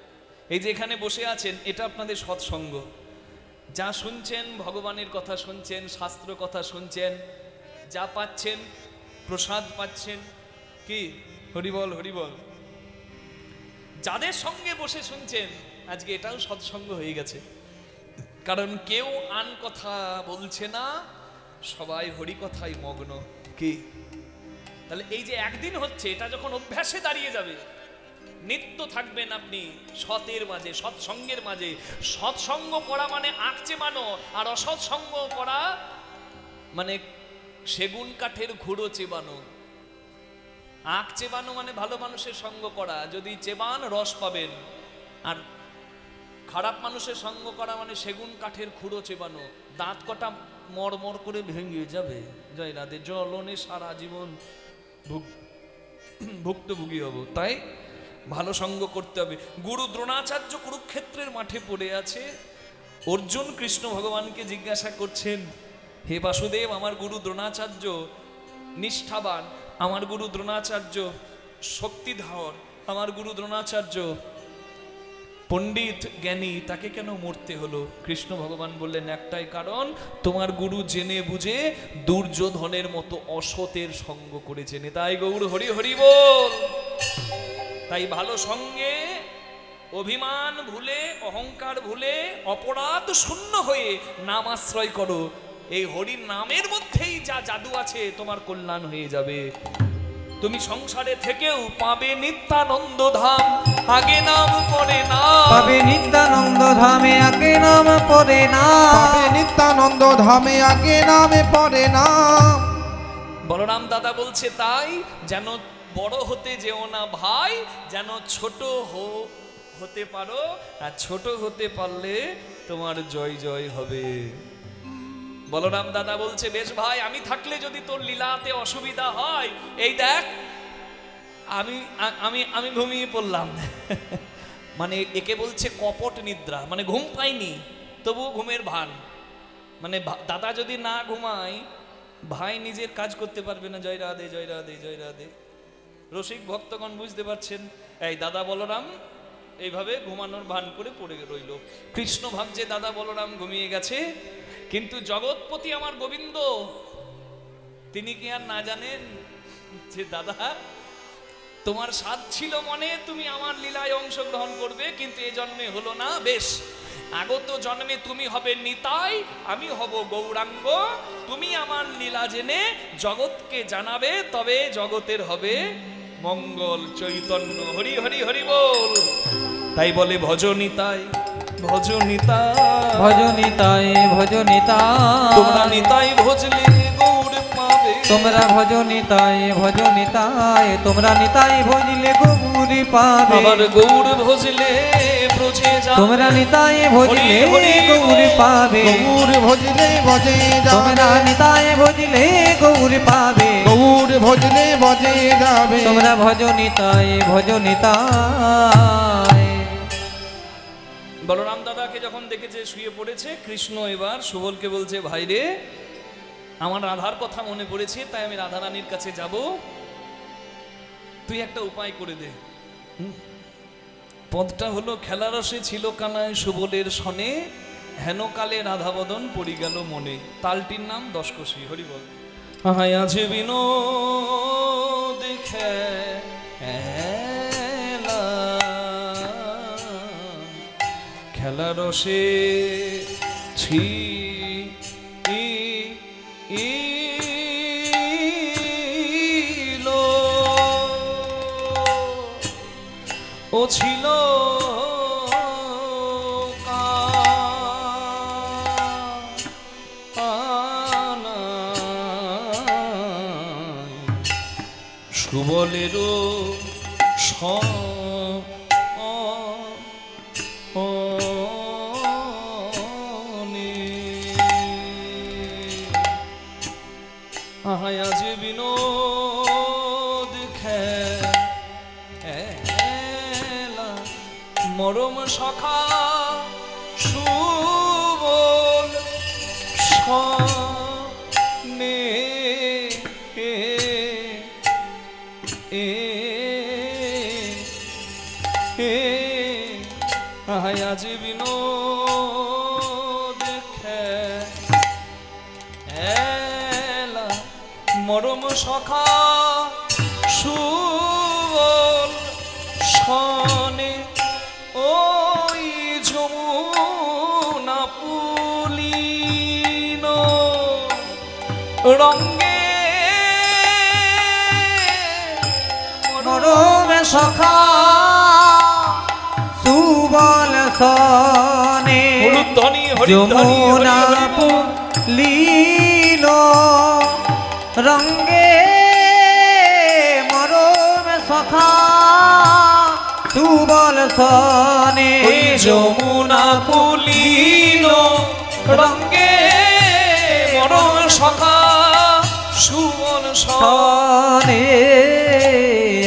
এই যে এখানে বসে আছেন, এটা আপনাদের সৎসঙ্গ। যা শুনছেন, ভগবানের কথা শুনছেন, শাস্ত্র কথা শুনছেন, যা পাচ্ছেন, প্রসাদ পাচ্ছেন, কি হরিবল হরিবল। যাদের সঙ্গে বসে শুনছেন, আজকে এটাও সৎসঙ্গ হয়ে গেছে। কারণ কেউ আন কথা বলছে না, সবাই হরি কথাই মগ্ন। কি তাহলে এই যে একদিন হচ্ছে, এটা যখন অভ্যাসে দাঁড়িয়ে যাবে, নিত্য থাকবেন আপনি সতের মাঝে, সৎসঙ্গের মাঝে। সৎসঙ্গ করা মানে আখ চেবানো, আর অসৎসঙ্গ করা মানে সেগুন কাঠের ঘুড়ো চেবানো। আখ চেবানো মানে ভালো মানুষের সঙ্গ করা, যদি চেবান রস পাবেন। আর খারাপ মানুষের সঙ্গ করা মানে সেগুন কাঠের খুঁড়ো চেবানো, দাঁত কটা মরমর করে ভেঙে যাবে। জয় রাধে। জ্বলনে সারা জীবন ভুক্তভোগী হব। তাই ভালো সঙ্গ করতে হবে। গুরু দ্রোণাচার্য কুরুক্ষেত্রের মাঠে পড়ে আছে। অর্জুন কৃষ্ণ ভগবানকে জিজ্ঞাসা করছেন, হে বাসুদেব, আমার গুরু দ্রোণাচার্য নিষ্ঠাবান, আমার গুরু দ্রোণাচার্য শক্তিধর, আমার গুরু দ্রোণাচার্য পণ্ডিত জ্ঞানী, তাকে কেন মরতে হলো? কৃষ্ণ ভগবান বললেন, একটাই কারণ, তোমার গুরু জেনে বুঝে দুর্যোধনের মতো অসতের সঙ্গ করেছে। তাই গৌর হরি হরি বল। তাই ভালো সঙ্গে অভিমান ভুলে, অহংকার ভুলে, অপরাধ শূন্য হয়ে নাম আশ্রয় করো। এই হরির নামের মধ্যেই যা জাদু আছে, তোমার কল্যাণ হয়ে যাবে। তুমি সংসারে থেকেও পাবে নিত্যানন্দ ধাম, আগে নাম পড়ে না। পাবে নিত্যানন্দ ধামে আগে নাম পড়ে না। পাবে নিত্যানন্দ ধামে আগে নামে পড়ে না। বলরাম দাদা বলছে, তাই যেন বড় হতে যেও না ভাই, যেন ছোট হতে পারো, আর ছোট হতে পারলে তোমার জয় জয় হবে। বলরাম দাদা বলছে, বেশ ভাই, আমি থাকলে যদি তোর লীলাতে অসুবিধা হয়, এই দেখ আমি আমি আমি ঘুমিয়ে পড়লাম। মানে একে বলছে কপট নিদ্রা, মানে ঘুম পাইনি তবু ঘুমের ভান। মানে দাদা যদি না ঘুমায়, ভাই নিজের কাজ করতে পারবে না। জয় রাধে, জয় রাধে, জয় রাধে। রসিক ভক্তগণ বুঝতে পারছেন? এই দাদা বলরাম এইভাবে ঘুমানোর ভান করে পড়ে রইল। কৃষ্ণ ভাবছে দাদা বলরাম ঘুমিয়ে গেছে, কিন্তু জগৎপতি আমার গোবিন্দ, তিনি কি আর না জানেন যে দাদা তোমার সাধ ছিল মনে, তুমি আমার লীলায় অংশগ্রহণ করবে, কিন্তু এ জন্মে হলো না। বেশ, আগত জন্মে তুমি হবে নিতাই, আমি হব গৌরাঙ্গ। তুমি আমার লীলা জেনে জগৎকে জানাবে, তবে জগতের হবে মঙ্গল। চৈতন্য হরি হরি হরি বল। তাই বলে ভজনিতাই ভজনিতাই ভজনিতাই ভজনিতাই। তোমরা নিতাই ভজলে গৌর পাবে। তোমরা ভজনিতাই ভজনিতাই। তোমরা নিতাই ভজলে গৌর পাবে। আবার গৌর ভজলে ব্রজে যাবে। তোমরা নিতাই ভজলে গৌর পাবে। গৌর ভজলে ভজে তোমরা যাবে। নিতাই ভজলে গৌর পাবে। গৌর ভজলে ভজে যাবে। তোমরা ভজনিতাই ভজনিতাই। বলরাম দাদাকে যখন দেখেছে শুয়ে পড়েছে, কৃষ্ণ এবার সুবলকে বলছে, ভাই রে, আমার রাধার কথা মনে পড়েছে, তাই আমি রাধা রানীর কাছে যাব, তুই একটা উপায় করে দে। পদটা হলো, খেলারসে ছিল কানায় সুবলের সনে, হেন কালে রাধাবদন পড়ি গেল মনে। তালটির নাম দশকোষী। হরি বল। হায় আছে বিনোদ খেলারসে ছিল ও ছিল সুবলেরও আজ বিনোদ খেলা মরম সখা সুবল সনে আজ বিনোদ খেলা মরম সখা সুবল সনে ওই যমুনা পুলিন রঙ্গে মরম সখা সুবল সনে যমুনা পুলিন রঙ্গে মরম সখা সুবল সনে যমুনা পুলিন রঙ্গে মরম সখা সুবল সনে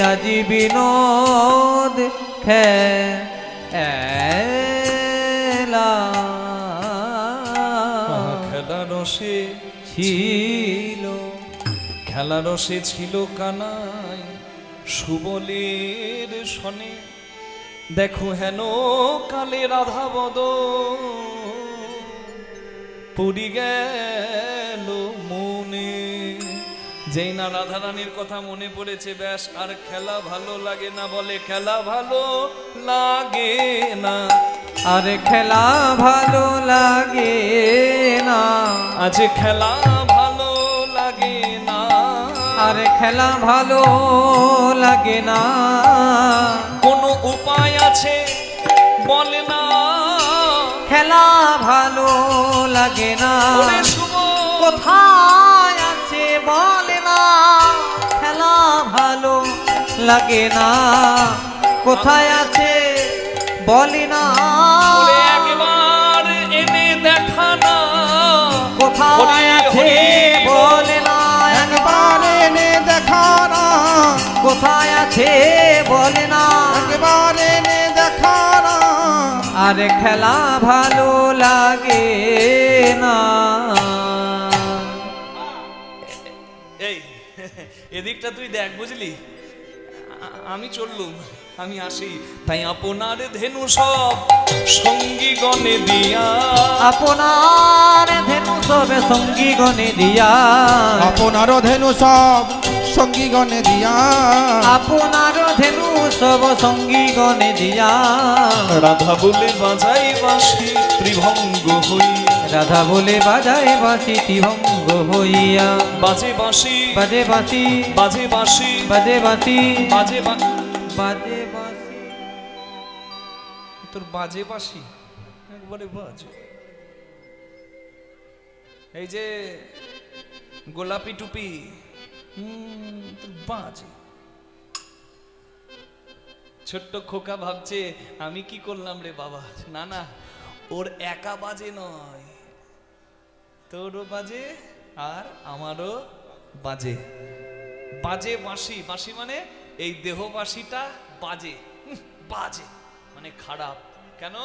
আজি বিনোদ খেলা খেলা রসে ছিল খেলা রসে ছিল কানাই সুবলের সনে দেখো হেন কালে রাধা বদ পুরি গেল মনে যেই না রাধা রানীর কথা মনে পড়েছে ব্যাস আর খেলা ভালো লাগে না বলে খেলা ভালো লাগে না আর খেলা ভালো লাগে না আজ খেলা ভালো লাগে না আর খেলা ভালো লাগে না কোনো উপায় আছে বলে না খেলা ভালো লাগে না ওরে শুভ কোথায় আছে বলে না খেলা ভালো লাগে না কোথায় আছে বলে না ওরে একবার এনে দেখা না কোথায় আছে বলে না একবার এনে দেখা না কোথায় আছে বলে না একবার এনে দেখা না আর খেলা ভালো লাগে না এই এদিকটা তুই দেখ বুঝলি আমি চললুম আমি আসি তাই আপনার ধেনু সব সঙ্গী গণে দিয়া আপনার ধেনু সবে সঙ্গী গণে দিয়া আপনার ধেনু সব সঙ্গী গণে দিয়া আপনার ধেনু সব সঙ্গী গণে দিয়া রাধা বলে বাজাই বাঁশি ত্রিভঙ্গ হইয়া রাধা বলে বাজায় বাঁশি ত্রিভঙ্গ হইয়া বাজে বাঁশি বাজে বাঁশি বাজে বাঁশি বাজে বাঁশি বাজে বাজে বাঁশি তোর বাজে বাঁশি একবারে বাজে এই যে গোলাপি টুপি তোর বাজে ছোট্ট খোকা ভাবছে আমি কি করলাম রে বাবা না না ওর একা বাজে নয় তোরও বাজে আর আমারও বাজে বাজে বাঁশি বাঁশি মানে এই দেহ বাঁশিটা বাজে বাজে মানে খারাপ কেন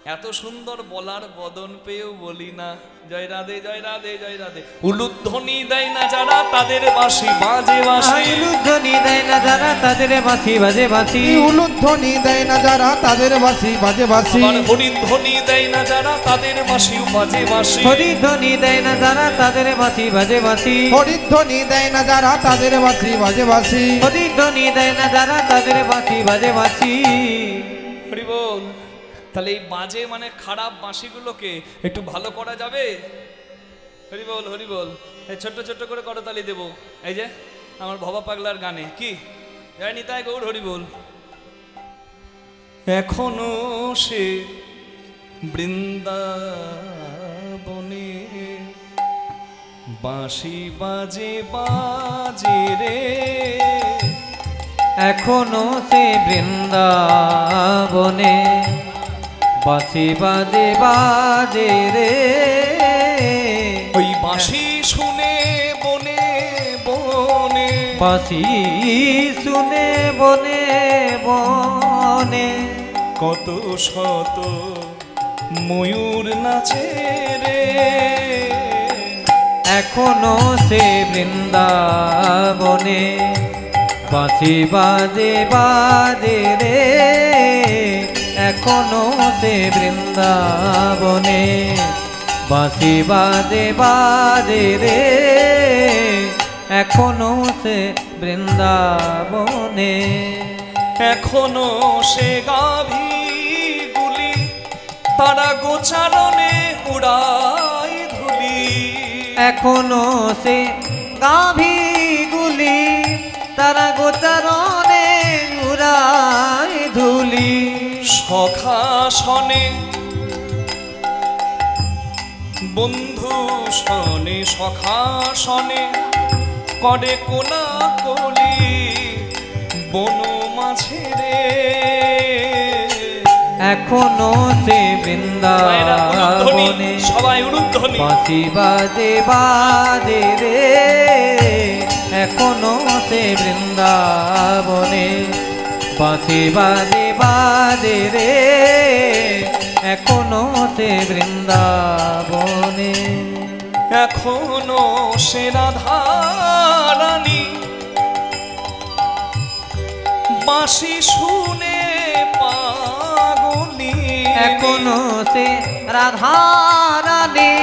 এত সুন্দর বলার বদন পেয়েও বলি না জয় রাধে জয় রাধে জয় রাধে উলুধ্বনি দেয় না যারা তাদের বাঁশি বাজে বাঁশি উলুধ্বনি দেয় না যারা তাদের বাঁশি বাজে বাঁশি উলুধ্বনি দেয় না যারা তাদের বাঁশি বাজে বাঁশি আবার হরিধ্বনি দেয় না যারা তাদের বাঁশি বাজে বাঁশি হরিধ্বনি দেয় না যারা তাদের বাঁশি বাজে বাঁশি হরিধ্বনি দেয় না যারা তাদের বাঁশি বাজে বাঁশি হরিধ্বনি দেয় না যারা তাদের বাঁশি বাজে বাঁশি হরি বল তাহলে এই বাজে মানে খারাপ বাঁশিগুলোকে একটু ভালো করা যাবে হরি বল হরি বল এই ছোট্ট ছোট্ট করে করতালি দেবো এই যে আমার ভবা পাগলার গানে কি জানি তাই গৌর হরি বল এখনো সে বৃন্দাবনে বাঁশি বাজে বাজে রে এখনো সে বৃন্দাবনে বাঁশি বাজে বাজে রে। ওই বাঁশি শুনে বনে বনে, বাঁশি শুনে বনে বনে কত শত ময়ূর নাচে রে। এখনো সে বৃন্দাবনে বাঁশি বাজে বাজে রে। এখনো সে বৃন্দাবনে বাঁশি বাজে বাজে রে। এখনো সে বৃন্দাবনে। এখনো সে গাভীগুলি তারা গোচারণে উড়ায় ধুলি। এখনো সে গাভীগুলি তারা গোচারণে উড়ায় ধুলি। সখাসনে বন্ধু শনে, সখাসনে করে কোনা কলি বন মাঝে রে। এখনো সে বৃন্দাবনে সবাই উলুধ্বনি, বাঁশি বাজে বাজে রে। এখনো সে বৃন্দাবনে বাঁশি বাজে বাজে রে। এখনো সে বৃন্দাবনে। এখনো সে রাধা রানী বাঁশি শুনে পাগলি। এখনো সে রাধা রানী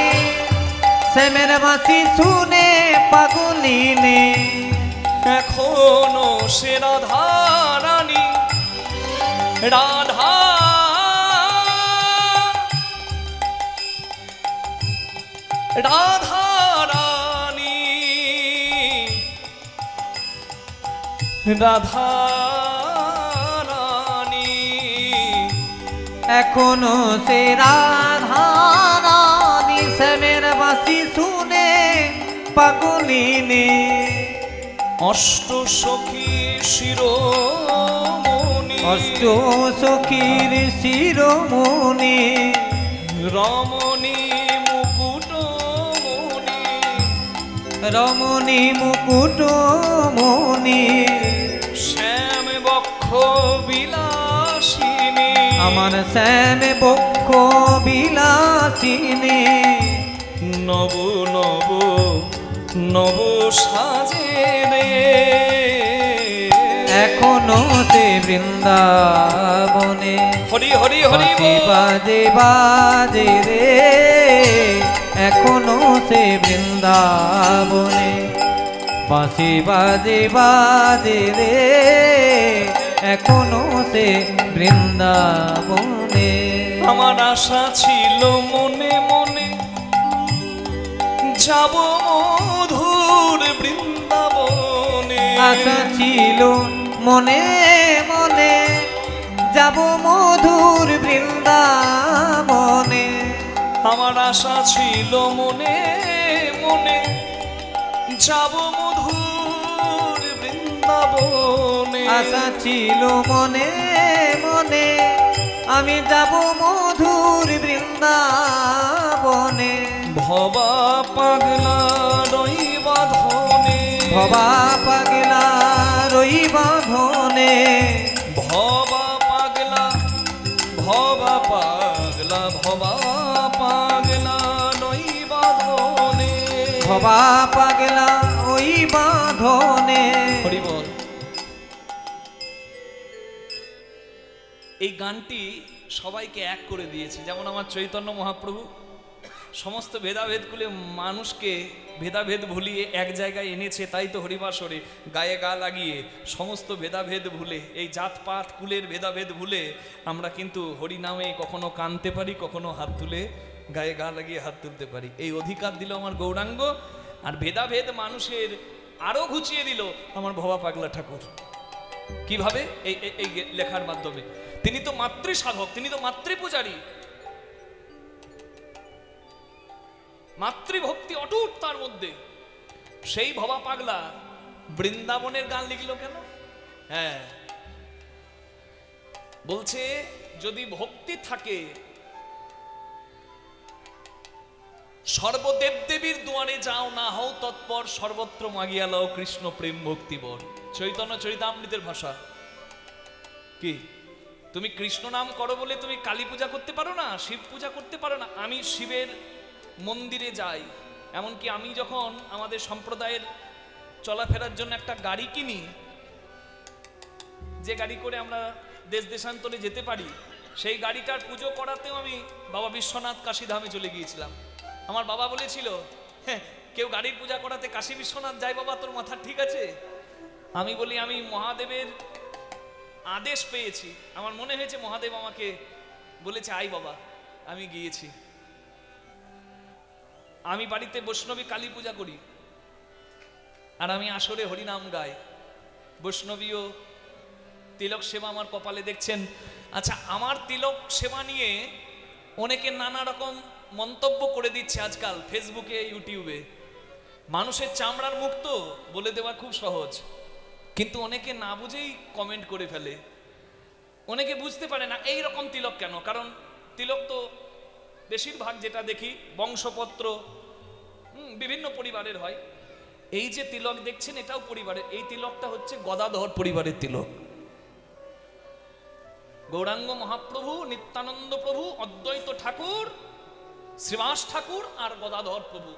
শ্যামের বাঁশি শুনে পাগলিনী। এখনো সে রাধা রানী, রাধা রাধা রানী, রাধা রানী। এখনো সে রাধা রানী শ্যামের বাঁশি শুনে পাগলিনী। অষ্ট সখী শিরোমণি, অষ্ট সখীর শিরোমণি রমণী মুকুটমণি, রমণী মুকুটমণি শ্যাম বক্ষ বিলাসিনী, আমার শ্যাম বক্ষ বিলাসিনী। নব নব নব সাজে রে। এখনো সে বৃন্দাবনে হরি হরি হরি বাঁশি বাজে বাজে রে। এখনো সে বৃন্দাবনে বাঁশি বাজে বাজে রে। এখনো সে বৃন্দাবনে। আমার আশা ছিল মনে মনে যাব মধুর বৃন্দাবনে। আশা ছিল মনে মনে যাব মধুর বৃন্দাবনে। আমার আশা ছিল মনে মনে যাব মধুর বৃন্দাবনে। আশা ছিল মনে মনে আমি যাব মধুর বৃন্দাবনে। ভবা পাগলা রই বাঁধনে, ভবা পাগলা রই বাঁধনে। ভবা পাগলা, ভবা পাগলা, ভবা পাগলা রই বাঁধনে। ভবা পাগলা ওই বাঁধনে। হরি বল। এই গানটি সবাইকে এক করে দিয়েছে। যেমন আমার চৈতন্য মহাপ্রভু সমস্ত ভেদাভেদগুলো মানুষকে ভেদাভেদ ভুলিয়ে এক জায়গায় এনেছে, তাই তো হরিবাসরে গায়ে গা লাগিয়ে সমস্ত ভেদাভেদ ভুলে, এই জাতপাত কুলের ভেদাভেদ ভুলে আমরা কিন্তু হরিনামে কখনো কানতে পারি, কখনো হাত তুলে গায়ে গা লাগিয়ে হাত তুলতে পারি। এই অধিকার দিল আমার গৌরাঙ্গ। আর ভেদাভেদ মানুষের আরো ঘুচিয়ে দিল আমার ভবা পাগলা ঠাকুর। কিভাবে? এই লেখার মাধ্যমে। তিনি তো মাতৃ সাধক, তিনি তো মাতৃ পূজারী। মাতৃভক্তি অটুট তার মধ্যে। সেই ভবা পাগলা বৃন্দাবনের গান লিখলো কেন? হ্যাঁ, বলছে যদি ভক্তি থাকে সর্বদেব দেবীর দুয়ারে যাও, না হও তৎপর সর্বত্র মাগিয়া লও কৃষ্ণ প্রেম ভক্তি বর। চৈতন্য চরিতামৃতের ভাষা। কি তুমি কৃষ্ণ নাম করো বলে তুমি কালী পূজা করতে পারো না, শিব পূজা করতে পারো না? আমি শিবের মন্দিরে যাই, এমনকি আমি যখন আমাদের সম্প্রদায়ের চলাফেরার জন্য একটা গাড়ি কিনি, যে গাড়ি করে আমরা দেশ দেশান্তরে যেতে পারি, সেই গাড়িটার পুজো করাতেও আমি বাবা বিশ্বনাথ কাশী ধামে চলে গিয়েছিলাম। আমার বাবা বলেছিল, হ্যাঁ কেউ গাড়ির পূজা করাতে কাশী বিশ্বনাথ যায় বাবা, তোর মাথা ঠিক আছে? আমি বলি আমি মহাদেবের আদেশ পেয়েছি, আমার মনে হয়েছে মহাদেব আমাকে বলেছে আই বাবা, আমি গিয়েছি। আমি বাড়িতে বৈষ্ণবী কালী পূজা করি, আর আমি আসরে হরিনাম গাই, বৈষ্ণবীও তিলক সেবা আমার কপালে দেখছেন। আচ্ছা, আমার তিলক সেবা নিয়ে অনেকে নানা রকম মন্তব্য করে দিচ্ছে আজকাল ফেসবুকে, ইউটিউবে। মানুষের চামড়ার মুখ তো বলে দেওয়া খুব সহজ, কিন্তু অনেকে না বুঝেই কমেন্ট করে ফেলে। অনেকে বুঝতে পারে না এই রকম তিলক কেন, কারণ তিলক তো বেশিরভাগ যেটা দেখি বংশপত্র বিভিন্ন পরিবারের হয়। এই যে তিলক দেখছেন এটাও পরিবারের, এই তিলকটা হচ্ছে গদাধর পরিবারের তিলক। গৌরাঙ্গ মহাপ্রভু, নিত্যানন্দ প্রভু, অদ্বৈত ঠাকুর, শ্রীবাস ঠাকুর আর গদাধর প্রভু,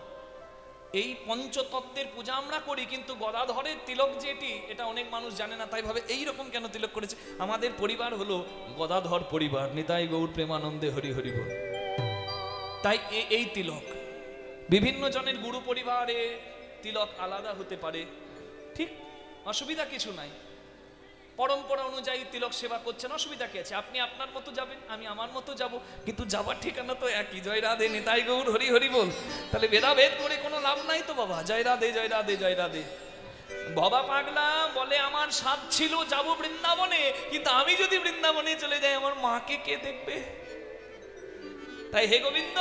এই পঞ্চতত্ত্বের পূজা আমরা করি, কিন্তু গদাধরের তিলক যেটি এটা অনেক মানুষ জানে না, তাই ভাবে এইরকম কেন তিলক করেছে। আমাদের পরিবার হলো গদাধর পরিবার, নিতাই গৌর প্রেমানন্দে হরি হরি বল। তাই এই তিলক বিভিন্ন জনের গুরু পরিবারে তিলক আলাদা হতে পারে, ঠিক, অসুবিধা কিছু নাই। পরম্পরা অনুযায়ী তিলক সেবা করছেন, অসুবিধা কি আছে? আপনি আপনার মতো যাবেন, আমি আমার মতো যাব, কিন্তু যাবার ঠিকানা তো একই, জয় রাধে নিতাই গৌর হরি হরি বল। তাহলে ভেদাভেদ করে কোনো লাভ নাই তো বাবা। জয় রাধে জয় রাধে জয় রাধে। বাবা পাগলা বলে আমার সাধ ছিল যাব বৃন্দাবনে, কিন্তু আমি যদি বৃন্দাবনে চলে যাই আমার মাকে কে দেখবে? তাই হে গোবিন্দ,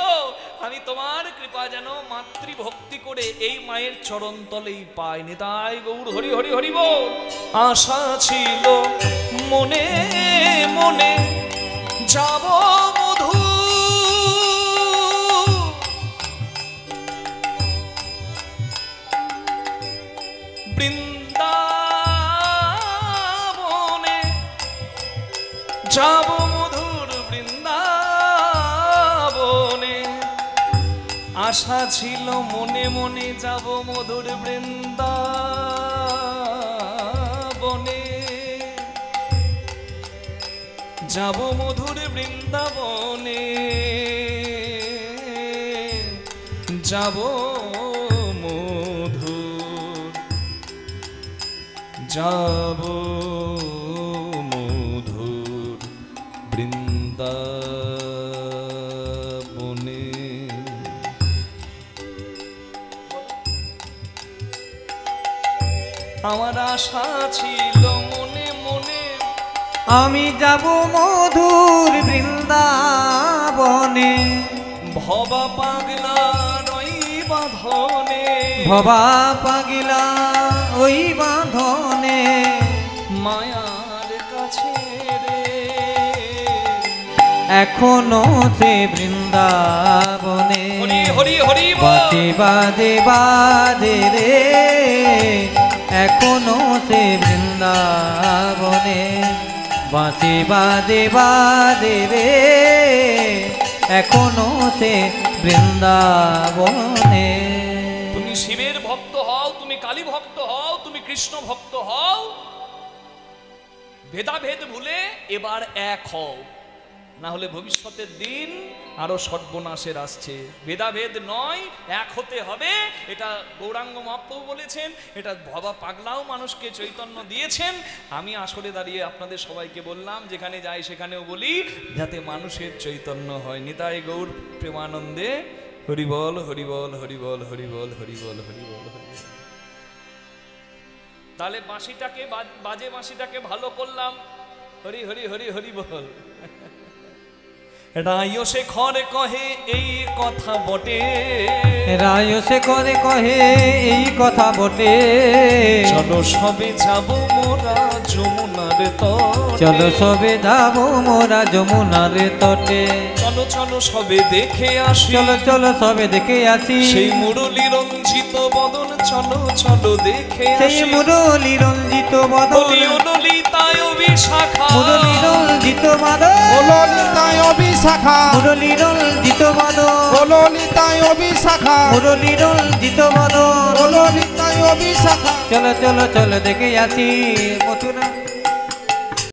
আমি তোমার কৃপা যেন মাতৃভক্তি করে এই মায়ের চরণ তলেই পাই। নিতাই গৌর হরি হরি হরি বল। আশা ছিল মনে মনে যাব মধু, বৃন্দাবনে যাব মধুর বৃন্দাবনে। আশা ছিল মনে মনে যাব মধুর বৃন্দাবনে, যাব মধুর বৃন্দাবনে, যাব মধুর, যাব মধুর বৃন্দাবনে। আমার আশা ছিল মনে মনে আমি যাব মধুর বৃন্দাবনে, ভবা পাগলা ওই বাঁধনে, ভবা পাগলা ওই বাঁধনে, মায়ার কাছে রে এখনো সে বৃন্দাবনে। হরি হরি হরি বাজে বাজে বাজে রে, এখনো সে বৃন্দাবনে। বাজে বাজে বাজে রে, এখনো সে বৃন্দাবনে। তুমি শিবের ভক্ত হও, তুমি কালী ভক্ত হও, তুমি কৃষ্ণ ভক্ত হও, ভেদাভেদ ভুলে এবার এক হও, না হলে ভবিষ্যতের দিন আরো সর্বনাশের আসছে। ভেদাভেদ নয়, এক হতে হবে। এটা গৌরাঙ্গ মহাপ্রভু বলেছেন, এটা ভবা পাগলাও মানুষকে চৈতন্য দিয়েছেন। আমি আসলে দাঁড়িয়ে আপনাদের সবাইকে বললাম, যেখানে যাই সেখানেও বলি, যাতে মানুষের চৈতন্য হয়। নিতাই গৌর প্রেমানন্দে হরিবল হরিবল হরিবল হরিবল হরিবল হরিবল হরিবল। তাহলে বাঁশিটাকে বাজে বাঁশিটাকে ভালো করলাম, হরি হরি হরি হরি বল। রায় সে ঘরে কহে এই কথা বটে, রায় সে ঘরে কহে এই কথা বটে। চলো সবে যাব মোরা যমুনা যমুনার তটে। চলো সবে যাবো মোরা যমুনার তটে। চলো চলো সবে দেখে আসি, চলো চলো সবে দেখে আসি, সেই মুরলী রঞ্জিত বদন। চলো চলো দেখে সেই আসি, মুরলী রঞ্জিত বদন, বলি ও ললিতায় বিশাখা। মুরলী রঞ্জিত বদন, ও ললিতায় বিশাখা, মুরলী রঞ্জিত বদন, ও ললিতায় বিশাখা, মুরলী রঞ্জিত বদন। ও ললিতায় বিশাখা। চলো চলো চলো দেখে আসি মথুরা